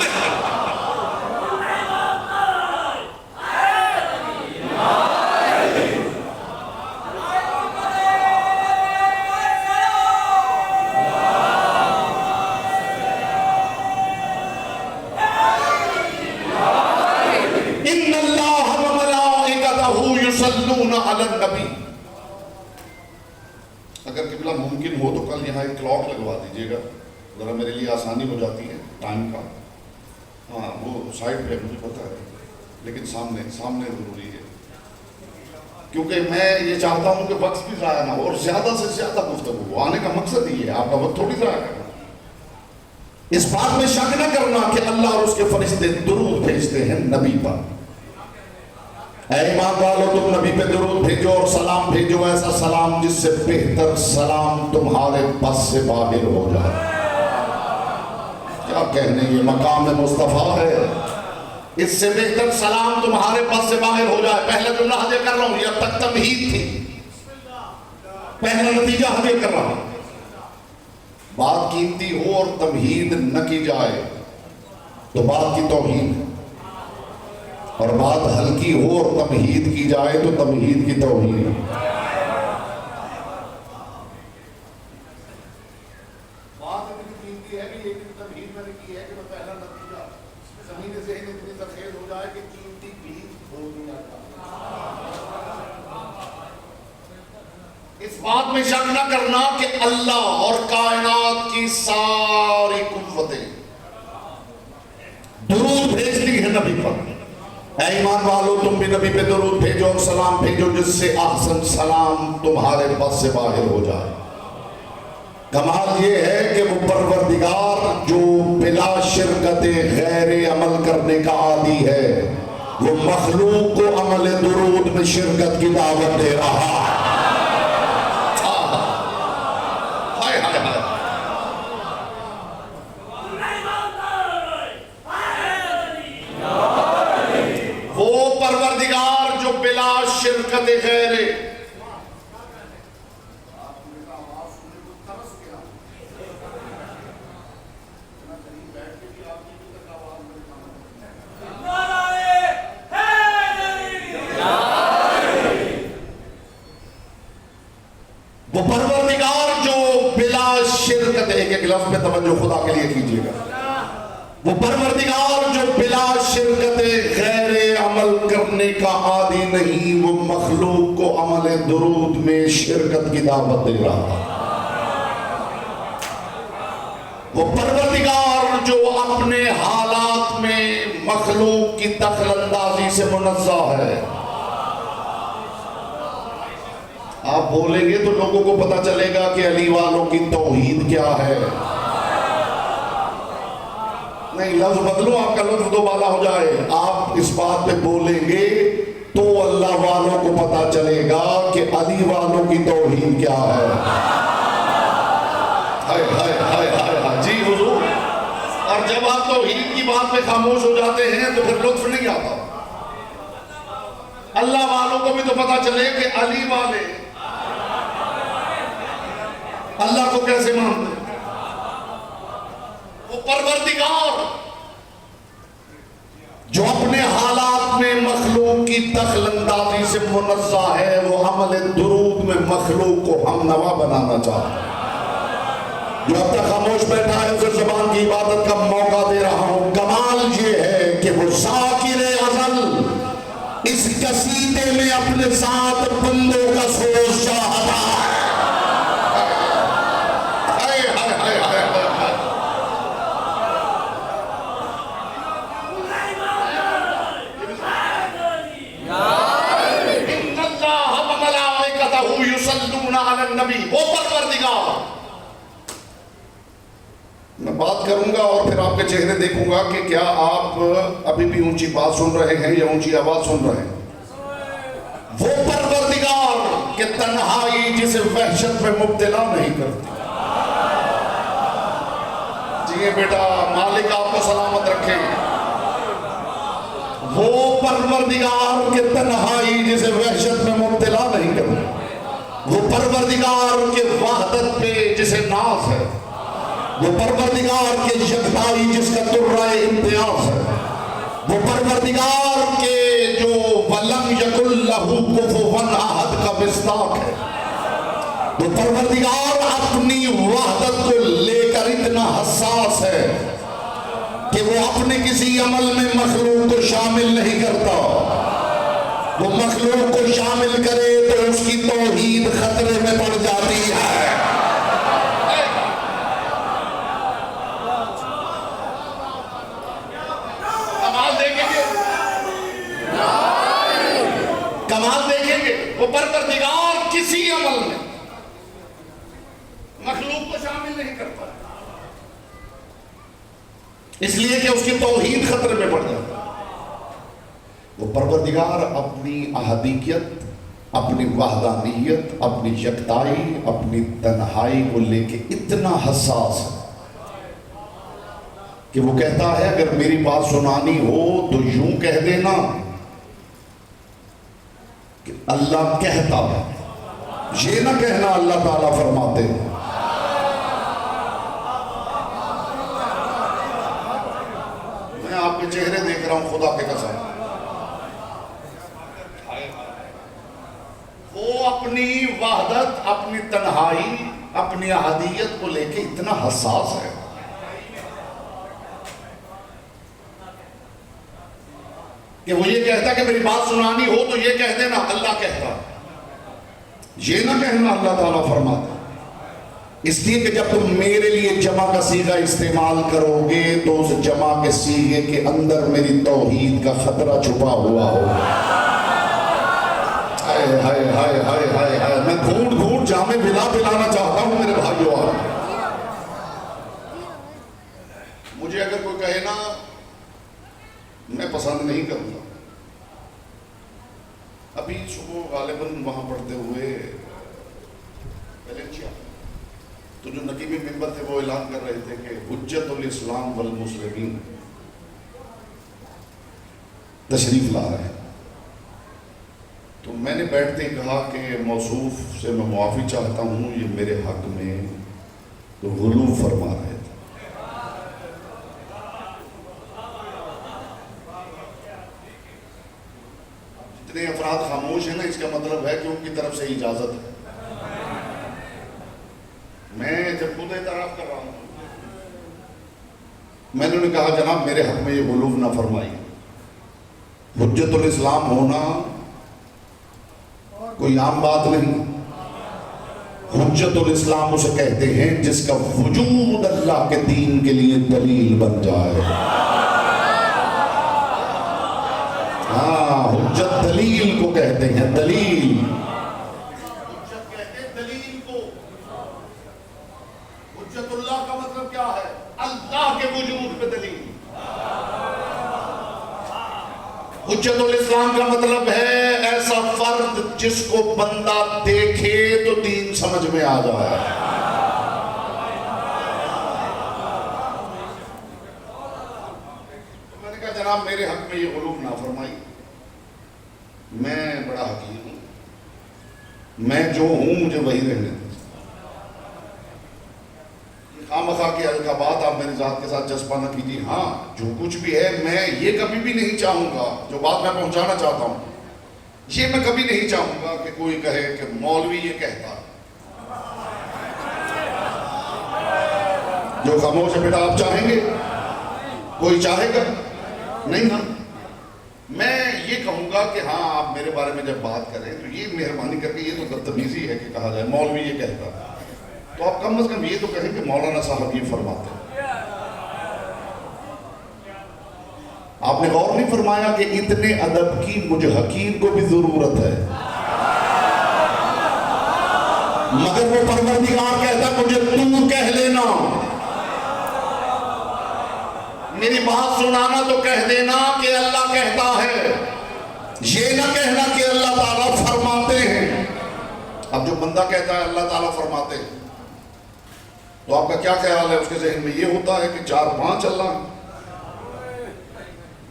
یصلون علی النبی. اگر قبلہ ممکن ہو تو کل یہاں ایک کلاک لگوا دیجیے گا, ذرا میرے لیے آسانی ہو جاتی ہے ٹائم کا. ہاں وہ سائڈ پہ مجھے پتا ہے, لیکن سامنے ضروری ہے, کیونکہ میں یہ چاہتا ہوں کہ وقت بھی ضائع نہ ہو اور زیادہ سے زیادہ گفتگو ہو. آنے کا مقصد یہ ہے, آپ کا وقت تھوڑی ضائع کرنا. اس بات میں شک نہ کرنا کہ اللہ اور اس کے فرشتے درود بھیجتے ہیں نبی پر. اے ایمان والو تم نبی پہ درود بھیجو اور سلام بھیجو, ایسا سلام جس سے بہتر سلام تمہارے پس سے باہر ہو جائے. کیا کہنے, یہ مقام مصطفیٰ ہے. اس سے بہتر سلام تمہارے پاس سے باہر ہو جائے. پہلے جملہ حاضر کر رہا ہوں, یہ اب تک تمہید تھی, پہلا نتیجہ حاضر کر رہا ہوں. بات قیمتی ہو اور تمہید نہ کی جائے تو بات کی توہین ہے, اور بات ہلکی ہو اور تمہید کی جائے تو تمہید کی توہین ہے. بات اتنی قیمتی ہے کہ یہ تمہید میں نے کی ہے کہ میں پہلا نتیجہ زمین ذہن اتنی زرخیز ہو جائے کہ قیمتی بھی ہو دیا جائے. اس بات میں شک نہ کرنا کہ اللہ اور کائنات کی ساری قوتیں درود بھیجتی ہیں نبی پر. اے ایمان والو تم بھی نبی پہ درود بھیجو اور سلام بھیجو جس سے احسن سلام تمہارے پاس سے باہر ہو جائے. کمال یہ ہے کہ وہ پروردگار جو بلا شرکت غیر عمل کرنے کا عادی ہے, وہ مخلوق کو عمل درود میں شرکت کی دعوت دے رہا ہے. وہ پروردگار جو بلا شرکت غیر وہ پروردگار جو بلا شرکت, ایک لفظ میں توجہ خدا کے لیے کیجیے گا, وہ پروردگار جو بلا شرکت غیر عمل کرنے کا عادی نہیں, وہ مخلوق کو عمل درود میں شرکت کی دعوت دے رہا. وہ پروردگار جو اپنے حالات میں مخلوق کی دخل اندازی سے منزہ ہے. آپ بولیں گے تو لوگوں کو پتا چلے گا کہ علی والوں کی توحید کیا ہے. نہیں, لفظ بدلو, آپ کا لفظ دوبالا ہو جائے. آپ اس بات پہ بولیں گے تو اللہ والوں کو پتا چلے گا کہ علی والوں کی توحید کیا ہے. ہائے ہائے ہائے ہائے, جی حضور. اور جب آپ توحید کی بات پہ خاموش ہو جاتے ہیں تو پھر لطف نہیں آتا. اللہ والوں کو بھی تو پتا چلے کہ علی والے اللہ کو کیسے مانتے. وہ پروردگار جو اپنے حالات میں مخلوق کی دخل اندازی سے منزہ ہے, وہ عمل درود میں مخلوق کو ہم نوا بنانا چاہتا ہے. جو اب تک خاموش بیٹھا ہے اسے زبان کی عبادت کا موقع دے رہا ہوں. کمال یہ ہے کہ وہ ذاکر ازل اس قصیدے میں اپنے ساتھ بندوں کا سوچ چاہتا ہے. وہ پروردگار, میں بات کروں گا اور پھر آپ کے چہرے دیکھوں گا کہ کیا آپ ابھی بھی اونچی بات سن رہے ہیں یا اونچی آواز سن رہے ہیں. وہ پروردگار کہ تنہائی جسے وحشت میں مبتلا نہیں کرتی. جی بیٹا, مالک آپ کو سلامت رکھے. وہ پروردگار کہ تنہائی جسے وحشت میں مبتلا نہیں کرتی. وہ پروردگار کے وحدت پہ جسے ناز ہے. وہ پروردگار کے یکتائی جس کا ترائے امتیاز ہے. وہ پروردگار کے جو وَلَمْ يَكُنْ لَهُ كُفُوًا أَحَدٌ کا مصداق ہے. وہ پروردگار اپنی وحدت کو لے کر اتنا حساس ہے کہ وہ اپنے کسی عمل میں مخلوق کو شامل نہیں کرتا. وہ مخلوق کو شامل کرے تو اس کی توحید خطرے میں پڑ جاتی ہے۔ کمال دیکھیں گے، کمال دیکھیں گے، وہ پروردگار کسی عمل میں مخلوق کو شامل نہیں کرتا، اس لیے کہ اس کی توحید خطرے میں پڑ جاتی ہے۔ وہ پروردگار اپنی احدیت، اپنی وحدانیت، اپنی یکتائی، اپنی تنہائی کو لے کے اتنا حساس ہے کہ وہ کہتا ہے اگر میری بات سنانی ہو تو یوں کہہ دینا کہ اللہ کہتا ہے، یہ نہ کہنا اللہ تعالیٰ فرماتے ہیں۔ میں آپ کے چہرے دیکھ رہا ہوں خدا کے قسم، وہ اپنی وحدت، اپنی تنہائی، اپنی احدیت کو لے کے اتنا حساس ہے کہ وہ یہ کہتا کہ میری بات سنانی ہو تو یہ کہہ دینا اللہ کہتا، یہ نہ کہنا اللہ تعالیٰ فرماتا۔ اس لیے کہ جب تم میرے لیے جمع کا صیغہ استعمال کرو گے تو اس جمع کے صیغے کے اندر میری توحید کا خطرہ چھپا ہوا ہو۔ ہائے ہائے ہائے ہائے ہائے ہائے، میں گھونٹ گھونٹ جامے پلانا چاہتا ہوں میرے بھائیو۔ مجھے اگر کوئی کہے نا میں پسند نہیں کروں گا۔ ابھی صبح غالباً وہاں پڑھتے ہوئے تو جو نقیب ممبر تھے وہ اعلان کر رہے تھے کہ حجت الاسلام والمسلمین تشریف لا رہے ہیں، تو میں نے بیٹھتے ہی کہا کہ موصوف سے میں معافی چاہتا ہوں، یہ میرے حق میں غلو فرما رہے تھے۔ جتنے افراد خاموش ہیں نا، اس کا مطلب ہے کہ ان کی طرف سے اجازت ہے۔ میں جب خود اعتراف کر رہا ہوں، میں نے کہا جناب میرے حق میں یہ غلو نہ فرمائی۔ حجت الاسلام ہونا کوئی عام بات نہیں۔ حجت الاسلام اسے کہتے ہیں جس کا وجود اللہ کے دین کے لیے دلیل بن جائے۔ ہاں، حجت دلیل کو کہتے ہیں، دلیل۔ حجت کہتے ہیں دلیل کو۔ حجت اللہ کا مطلب کیا ہے؟ اللہ کے وجود پہ دلیل۔ حجت الاسلام کا مطلب ہے ایسا فرد جس کو بندہ دیکھے تو دین سمجھ میں آ جائے۔ تو میں نے کہا جناب میرے حق میں یہ غلو نہ فرمائی، میں بڑا حقیر ہوں، میں جو ہوں مجھے وہی رہنے دیں۔ خامخواہ کی القابات آپ میری ذات کے ساتھ جذبہ نہ کیجیے۔ ہاں، جو کچھ بھی ہے میں یہ کبھی بھی نہیں چاہوں گا، جو بات میں پہنچانا چاہتا ہوں یہ میں کبھی نہیں چاہوں گا کہ کوئی کہے کہ مولوی یہ کہتا۔ جو خاموش ہے بیٹا، آپ چاہیں گے؟ کوئی چاہے گا؟ نہیں نا۔ میں یہ کہوں گا کہ ہاں آپ میرے بارے میں جب بات کریں تو یہ مہربانی کر کے یہ تو بدتمیزی ہے کہ کہا جائے مولوی یہ کہتا، تو آپ کم از کم یہ تو کہیں کہ مولانا صاحب یہ فرماتے ہیں۔ آپ نے غور نہیں فرمایا کہ اتنے ادب کی مجھے حکیم کو بھی ضرورت ہے، مگر وہ پروردگار کہتا مجھے تو کہہ لینا، میری بات سنانا تو کہہ دینا کہ اللہ کہتا ہے، یہ نہ کہنا کہ اللہ تعالیٰ فرماتے ہیں۔ اب جو بندہ کہتا ہے اللہ تعالیٰ فرماتے ہیں تو آپ کا کیا خیال ہے؟ اس کے ذہن میں یہ ہوتا ہے کہ 4-5 اللہ؟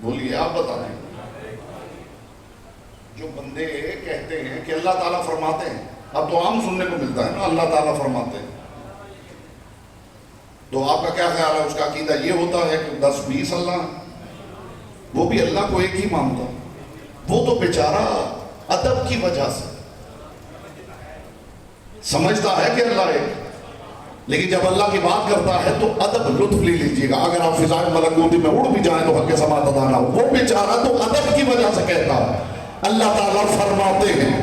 بولیے آپ بتا دیں۔ جو بندے کہتے ہیں کہ اللہ تعالیٰ فرماتے ہیں، اب تو عام سننے کو ملتا ہے نا اللہ تعالیٰ فرماتے ہیں، تو آپ کا کیا خیال ہے؟ اس کا عقیدہ یہ ہوتا ہے کہ 10-20 اللہ ہیں، وہ بھی اللہ کو ایک ہی مانتا، وہ تو بیچارہ ادب کی وجہ سے سمجھتا ہے کہ اللہ ایک، لیکن جب اللہ کی بات کرتا ہے تو ادب لطف لے لیجئے گا۔ اگر آپ فضائے ملکوتی میں اڑ بھی جائیں تو حق سماعت ادا نہ ہو، وہ بیچارہ تو ادب کی وجہ سے کہتا ہے اللہ تعالیٰ فرماتے ہیں،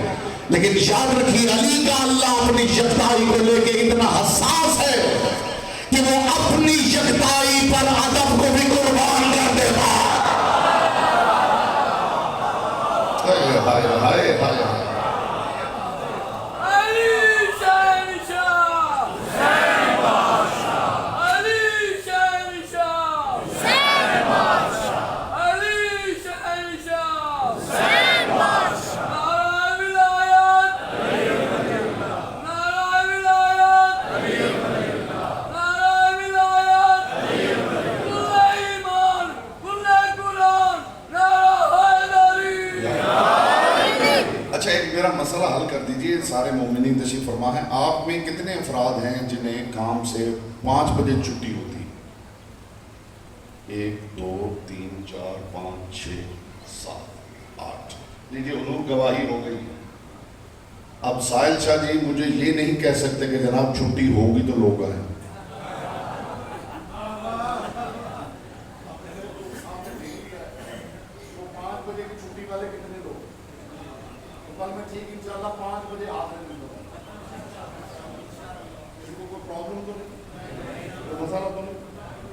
لیکن یاد رکھیے علی کا اللہ اپنی یکتائی کو لے کے اتنا حساس ہے کہ وہ اپنی یکتائی پر ادب کو بھی قربان کر دیتا ہے۔ ہائے ہائے ہائے ہائے۔ میرا مسئلہ حل کر دیجئے، سارے مومنین تشریف فرما ہیں، آپ میں کتنے افراد ہیں جنہیں کام سے 5 بجے چھٹی ہوتی؟ 1 2 3 4 5 6 7 8 لیجئے حضور گواہی ہو گئی۔ اب سائل شاہ جی مجھے یہ نہیں کہہ سکتے کہ جناب چھٹی ہوگی تو لوگ آئیں۔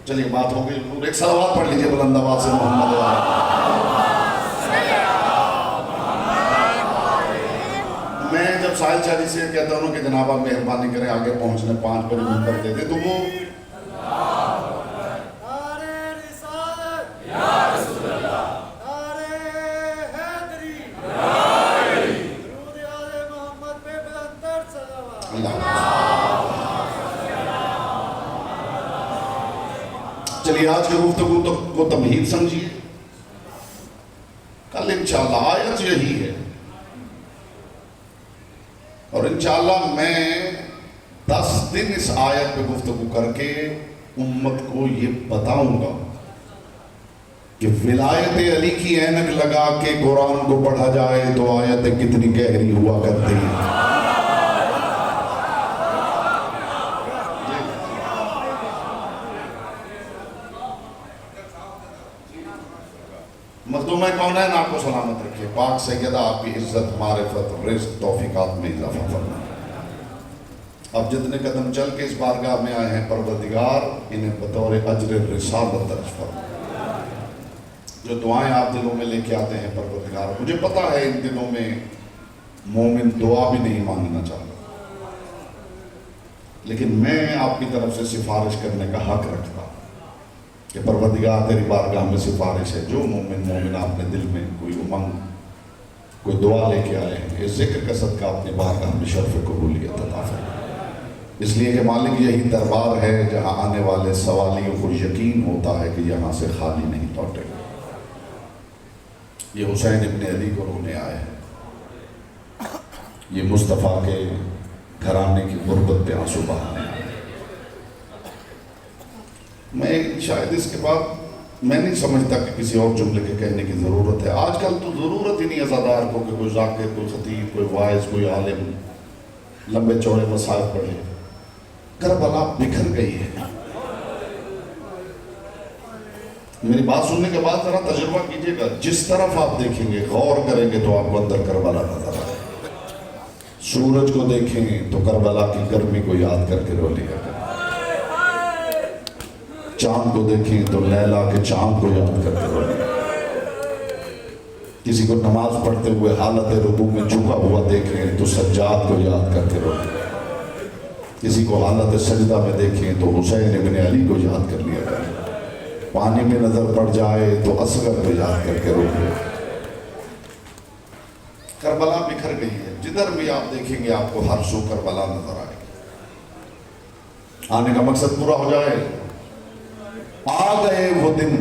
چلیے بات ہو گئی، حضور ایک صلوات پڑھ لیجئے بلند آواز سے محمد میں جب سائل چالی سے کہتا ہوں کہ جناب آپ مہربانی کریں آگے پہنچنے 5 بجے منبر دے دیں تو وہ چلیے آج کی گفتگو کو تمہید سمجھیے، کل انشاءاللہ آیت یہی ہے، اور انشاءاللہ میں 10 دن اس آیت پہ گفتگو کر کے امت کو یہ بتاؤں گا کہ ولایت علی کی اینک لگا کے قرآن کو پڑھا جائے تو آیتیں کتنی گہری ہوا کرتی ہیں۔ مخدوم کونین آپ کو سلامت رکھے، پاک سیدہ آپ کی عزت، معرفت، رزق، توفیقات میں اضافہ فرمائے۔ اب جتنے قدم چل کے اس بارگاہ میں آئے ہیں پروردگار انہیں بطور اجر رسالت درج فرمائے۔ جو دعائیں آپ دلوں میں لے کے آتے ہیں پروردگار، مجھے پتا ہے ان دنوں میں مومن دعا بھی نہیں مانگنا چاہتا، لیکن میں آپ کی طرف سے سفارش کرنے کا حق رکھتا ہوں کہ پروردگار تیری بارگاہ میں سفارش ہے، جو مومن اپنے دل میں کوئی امنگ، کوئی دعا لے کے آئے ہیں، اس ذکر کا صدقہ اپنی بارگاہ میں شرف قبولیت عطا فرمائے۔ اس لیے کہ مالک یہی دربار ہے جہاں آنے والے سوالیوں کو یقین ہوتا ہے کہ یہاں سے خالی نہیں لوٹے گا۔ یہ حسین ابن علی کو رونے آئے ہیں، یہ مصطفیٰ کے گھرانے کی غربت پہ آنسو بہانے آئے ہیں۔ میں شاید اس کے بعد میں نہیں سمجھتا کہ کسی اور جملے کے کہنے کی ضرورت ہے۔ آج کل تو ضرورت ہی نہیں عزادار کو کہ کوئی ذاکر، کوئی خطیب، کوئی واعظ، کوئی عالم لمبے چوڑے مسائل پڑھے۔ کربلا بکھر گئی ہے۔ میری بات سننے کے بعد ذرا تجربہ کیجئے گا، جس طرف آپ دیکھیں گے، غور کریں گے تو آپ کو اندر کربلا نظر آئے۔ سورج کو دیکھیں تو کربلا کی گرمی کو یاد کر کے رو لیا کریں، چاند کو دیکھیں تو لیلا کے چاند کو یاد کر کے رو لیا، کسی کو نماز پڑھتے ہوئے حالت رکوع میں جھکا ہوا دیکھیں تو سجاد کو یاد کر کے رو لیا، کسی کو حالت سجدہ میں دیکھیں تو حسین ابن علی کو یاد کر لیا کریں، پانی میں نظر پڑ جائے تو اصغر کو یاد کر کے رو لیا۔ کربلا بکھر گئی ہے، جدھر بھی آپ دیکھیں گے آپ کو ہر سو کربلا نظر آئے گی۔ آنے کا مقصد پورا ہو جائے، آ گئے وہ دن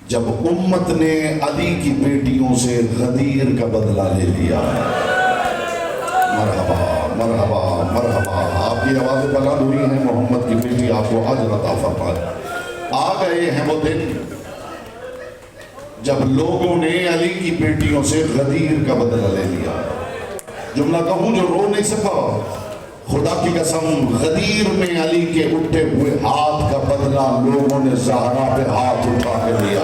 جب امت نے علی کی بیٹیوں سے غدیر کا بدلہ لے لیا۔ مرحبا مرحبا مرحبا، آپ کی آوازیں بلند ہوئی ہیں، محمد کی بیٹی آپ کو اجر عطا فرمائے۔ آ گئے ہیں وہ دن جب لوگوں نے علی کی بیٹیوں سے غدیر کا بدلہ لے لیا۔ جملہ کہوں جو رو نہیں سکا، خدا کی قسم غدیر میں علی کے اٹھے ہوئے ہاتھ کا بدلہ لوگوں نے زہرا پہ ہاتھ اٹھا کے لیا۔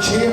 6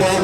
2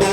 2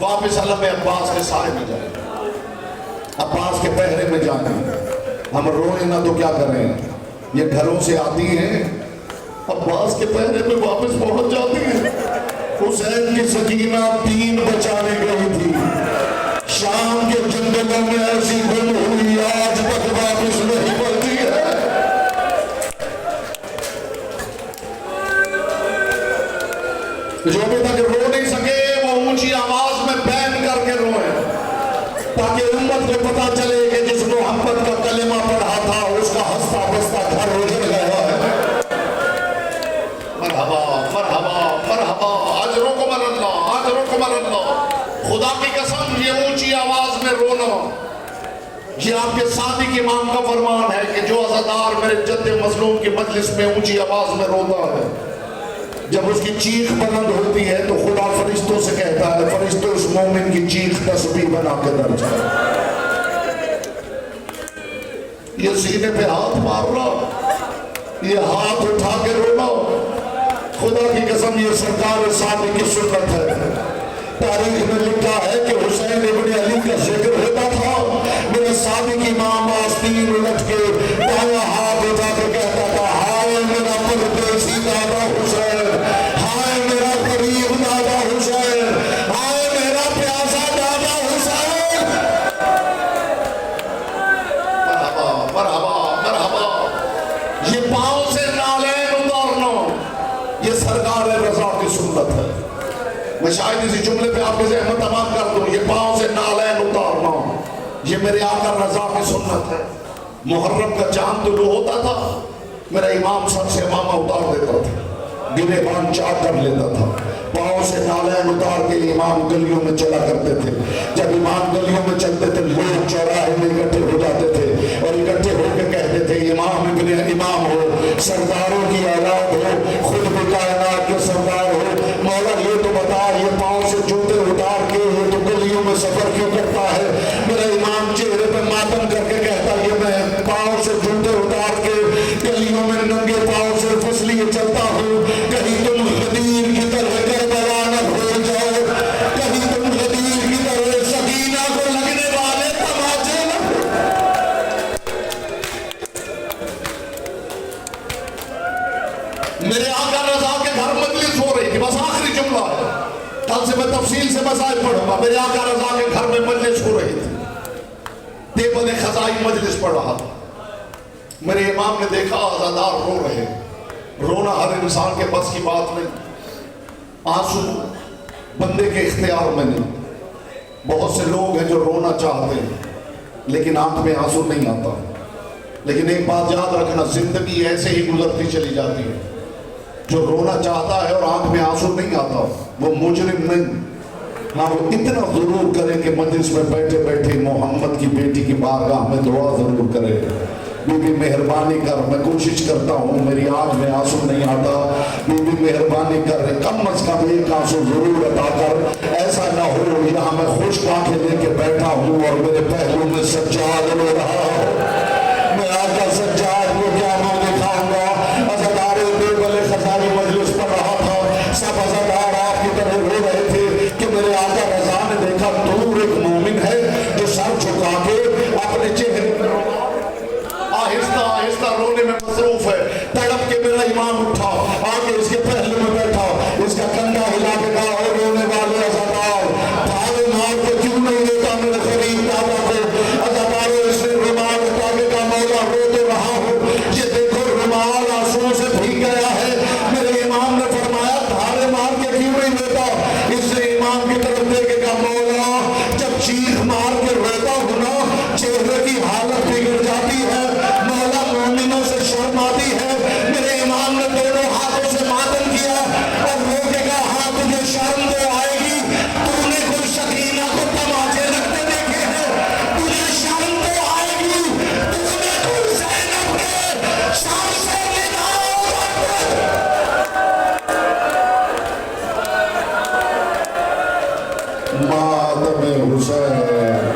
واپس علم عباس کے سائے میں جائیں، عباس کے پہرے میں جائیں. ہم روئیں نہ تو کیا کریں؟ یہ گھروں سے آتی ہیں، عباس کے پہرے میں واپس پہنچ جاتی ہیں. حسین کی سکینہ دین بچانے گئی تھی، شام کے جنگلوں میں ایسی گم ہوئی آج تک واپس نہیں پڑتی ہے. جو ابھی تک رو نہیں سکے وہ اونچی آواز میں بین کر کے روئیں، تاکہ امت کو پتا چلے کہ جس محبت کا کلمہ پڑھا تھا اس کا ہنستا بستا گھر اجڑ گیا ہے. مرحبا مرحبا مرحبا، اجرکم اللہ اجرکم اللہ. خدا کی قسم یہ اونچی آواز میں رونا یہ آپ کے صادق امام کا فرمان ہے کہ جو عزادار میرے جد مظلوم کی مجلس میں اونچی آواز میں روتا ہے، جب اس کی چیخ بلند ہوتی ہے تو خدا فرشتوں سے کہتا ہے فرشتوں اس مومن کی چیخ تسبیح بنا کے درج ہے. یہ سینے پہ ہاتھ مارنا، یہ ہاتھ اٹھا کے رونا، خدا کی قسم یہ سرکار صادق کی سنت ہے. تاریخ میں لکھا ہے کہ حسین ابن علی کا ذکر ہوتا تھا، میرے صادق امام آستین الٹ کے دایاں ہاتھ اٹھا کے کہتا تھا ہائے میرا پردیسی دادا حسین، ہائے میرا غریب دادا حسین، ہائے میرا پیاسا دادا حسین. مرحبا مرحبا مرحبا. یہ پاؤں سے نالین اتارنا یہ سرکار رضا کی سنت ہے. میں شاید اسی جملے پہ آپ کے ذہن میں تمام کر دوں، یہ پاؤں سے نالین اتارنا یہ میرے آقا رضا کی سنت ہے. محرم کا چاند طلوع ہوتا تھا، میرا امام سر سے امامہ اتار دیتا تھا، گرے بان چاک کر لیتا تھا، پاؤں سے نالین اتار کے امام گلیوں میں چلا کرتے تھے. جب امام گلیوں میں چلتے تھے لوگ چوراہے میں اکٹھے ہو جاتے تھے اور اکٹھے ہو کے کہتے تھے امام ابن امام ہو، سرداروں کی اولاد ہو، خود بھی کائنات کے سردار ہو، مولا یہ تو بتا یہ پاؤں سے جوتے اتار کے یہ تو گلیوں میں سفر کیوں کرتا ہے؟ میرا امام چہرے پہ ماتم کر کے کہتا یہ میں پاؤں سے جوتے اتار کے گلیوں میں ننگے پاؤں سے اس لیے چلتا ہوں کہیں تم غدیر کی طرح کربلا نہ بھول جاؤ، کہیں تم غدیر کی طرح سکینہ کو لگنے والے تماچے نہ. میرے آقا رضا کے گھر مجلس ہو رہی تھی، بس آخری جملہ ہے، کل سے میں تفصیل سے مسائل پڑھوں گا. میرے آقا رضا کے گھر میں مجلس ہو رہی تھی، دیوبند خزائی مجلس پڑھ رہا تھا. میرے امام نے دیکھا عزادار رو رہے. رونا ہر انسان کے بس کی بات نہیں، آنسو بندے کے اختیار میں نہیں. بہت سے لوگ ہیں جو رونا چاہتے ہیں لیکن آنکھ میں آنسو نہیں آتا. لیکن ایک بات یاد رکھنا، زندگی ایسے ہی گزرتی چلی جاتی ہے. جو رونا چاہتا ہے اور آنکھ میں آنسو نہیں آتا وہ مجرم نہیں. ہاں وہ اتنا ضرور کرے کہ مجلس میں بیٹھے بیٹھے محمد کی بیٹی کی بارگاہ میں دعا ضرور کرے، بی بی مہربانی کر، میں کوشش کرتا ہوں میری آنکھ میں آنسو نہیں آتا، بی بی مہربانی کر، کم از کم ایک آنسو ضرور عطا کر. ایسا نہ ہو یہاں میں خشک آنکھیں لے کے بیٹھا ہوں اور میرے پہلو میں سجاد رو رہا ہوں. میں آقا سجاد کو کیا منہ دکھاؤں گا؟ عزادار دیوبند خزائی مجلس پڑھ رہا تھا، سب عزادار آپ کی طرح رو رہے تھے کہ میرے آقا رضا نے دیکھا دور ایک مومن ہے جو سر جھکا کے اپنے چہرے پر آہستہ آہستہ رونے میں مصروف ہے. تڑپ کے میرا امام اٹھا، آگے اس کے پہلو میں بیٹھا، اس کا کندھا ہلا کے کہا اور رونے والے عزادار بھاگے مار کے کیوں نہیں دیتا میرے غریب دادا کو؟ عزاداروں اس نے رومال اٹھا کے کہا مولا رو تو رہا ہوں، یہ دیکھو رومال آنسوؤں سے بھیگ گیا ہے. میرے امام نے فرمایا دھارے مار کے کیوں نہیں دیتا؟ اس نے امام کی طرف دیکھ کے کہا مولا جب چیخ مار کے روتا ہوں نا چہرے کی حالت بگڑ جاتی ہے، مولا مومنوں سے شرم آتی ہے. میرے امام نے دونوں ہاتھوں سے ماتم کیا اور رو کے کہا ہاں تجھے شرم تو آئے گی، تم نے کوئی سکینہ کو تماچے رکھتے دیکھے ہیں، تجھے شرم تو آئے گی، تم نے کوئی زینب کے شام سے ماتم حسین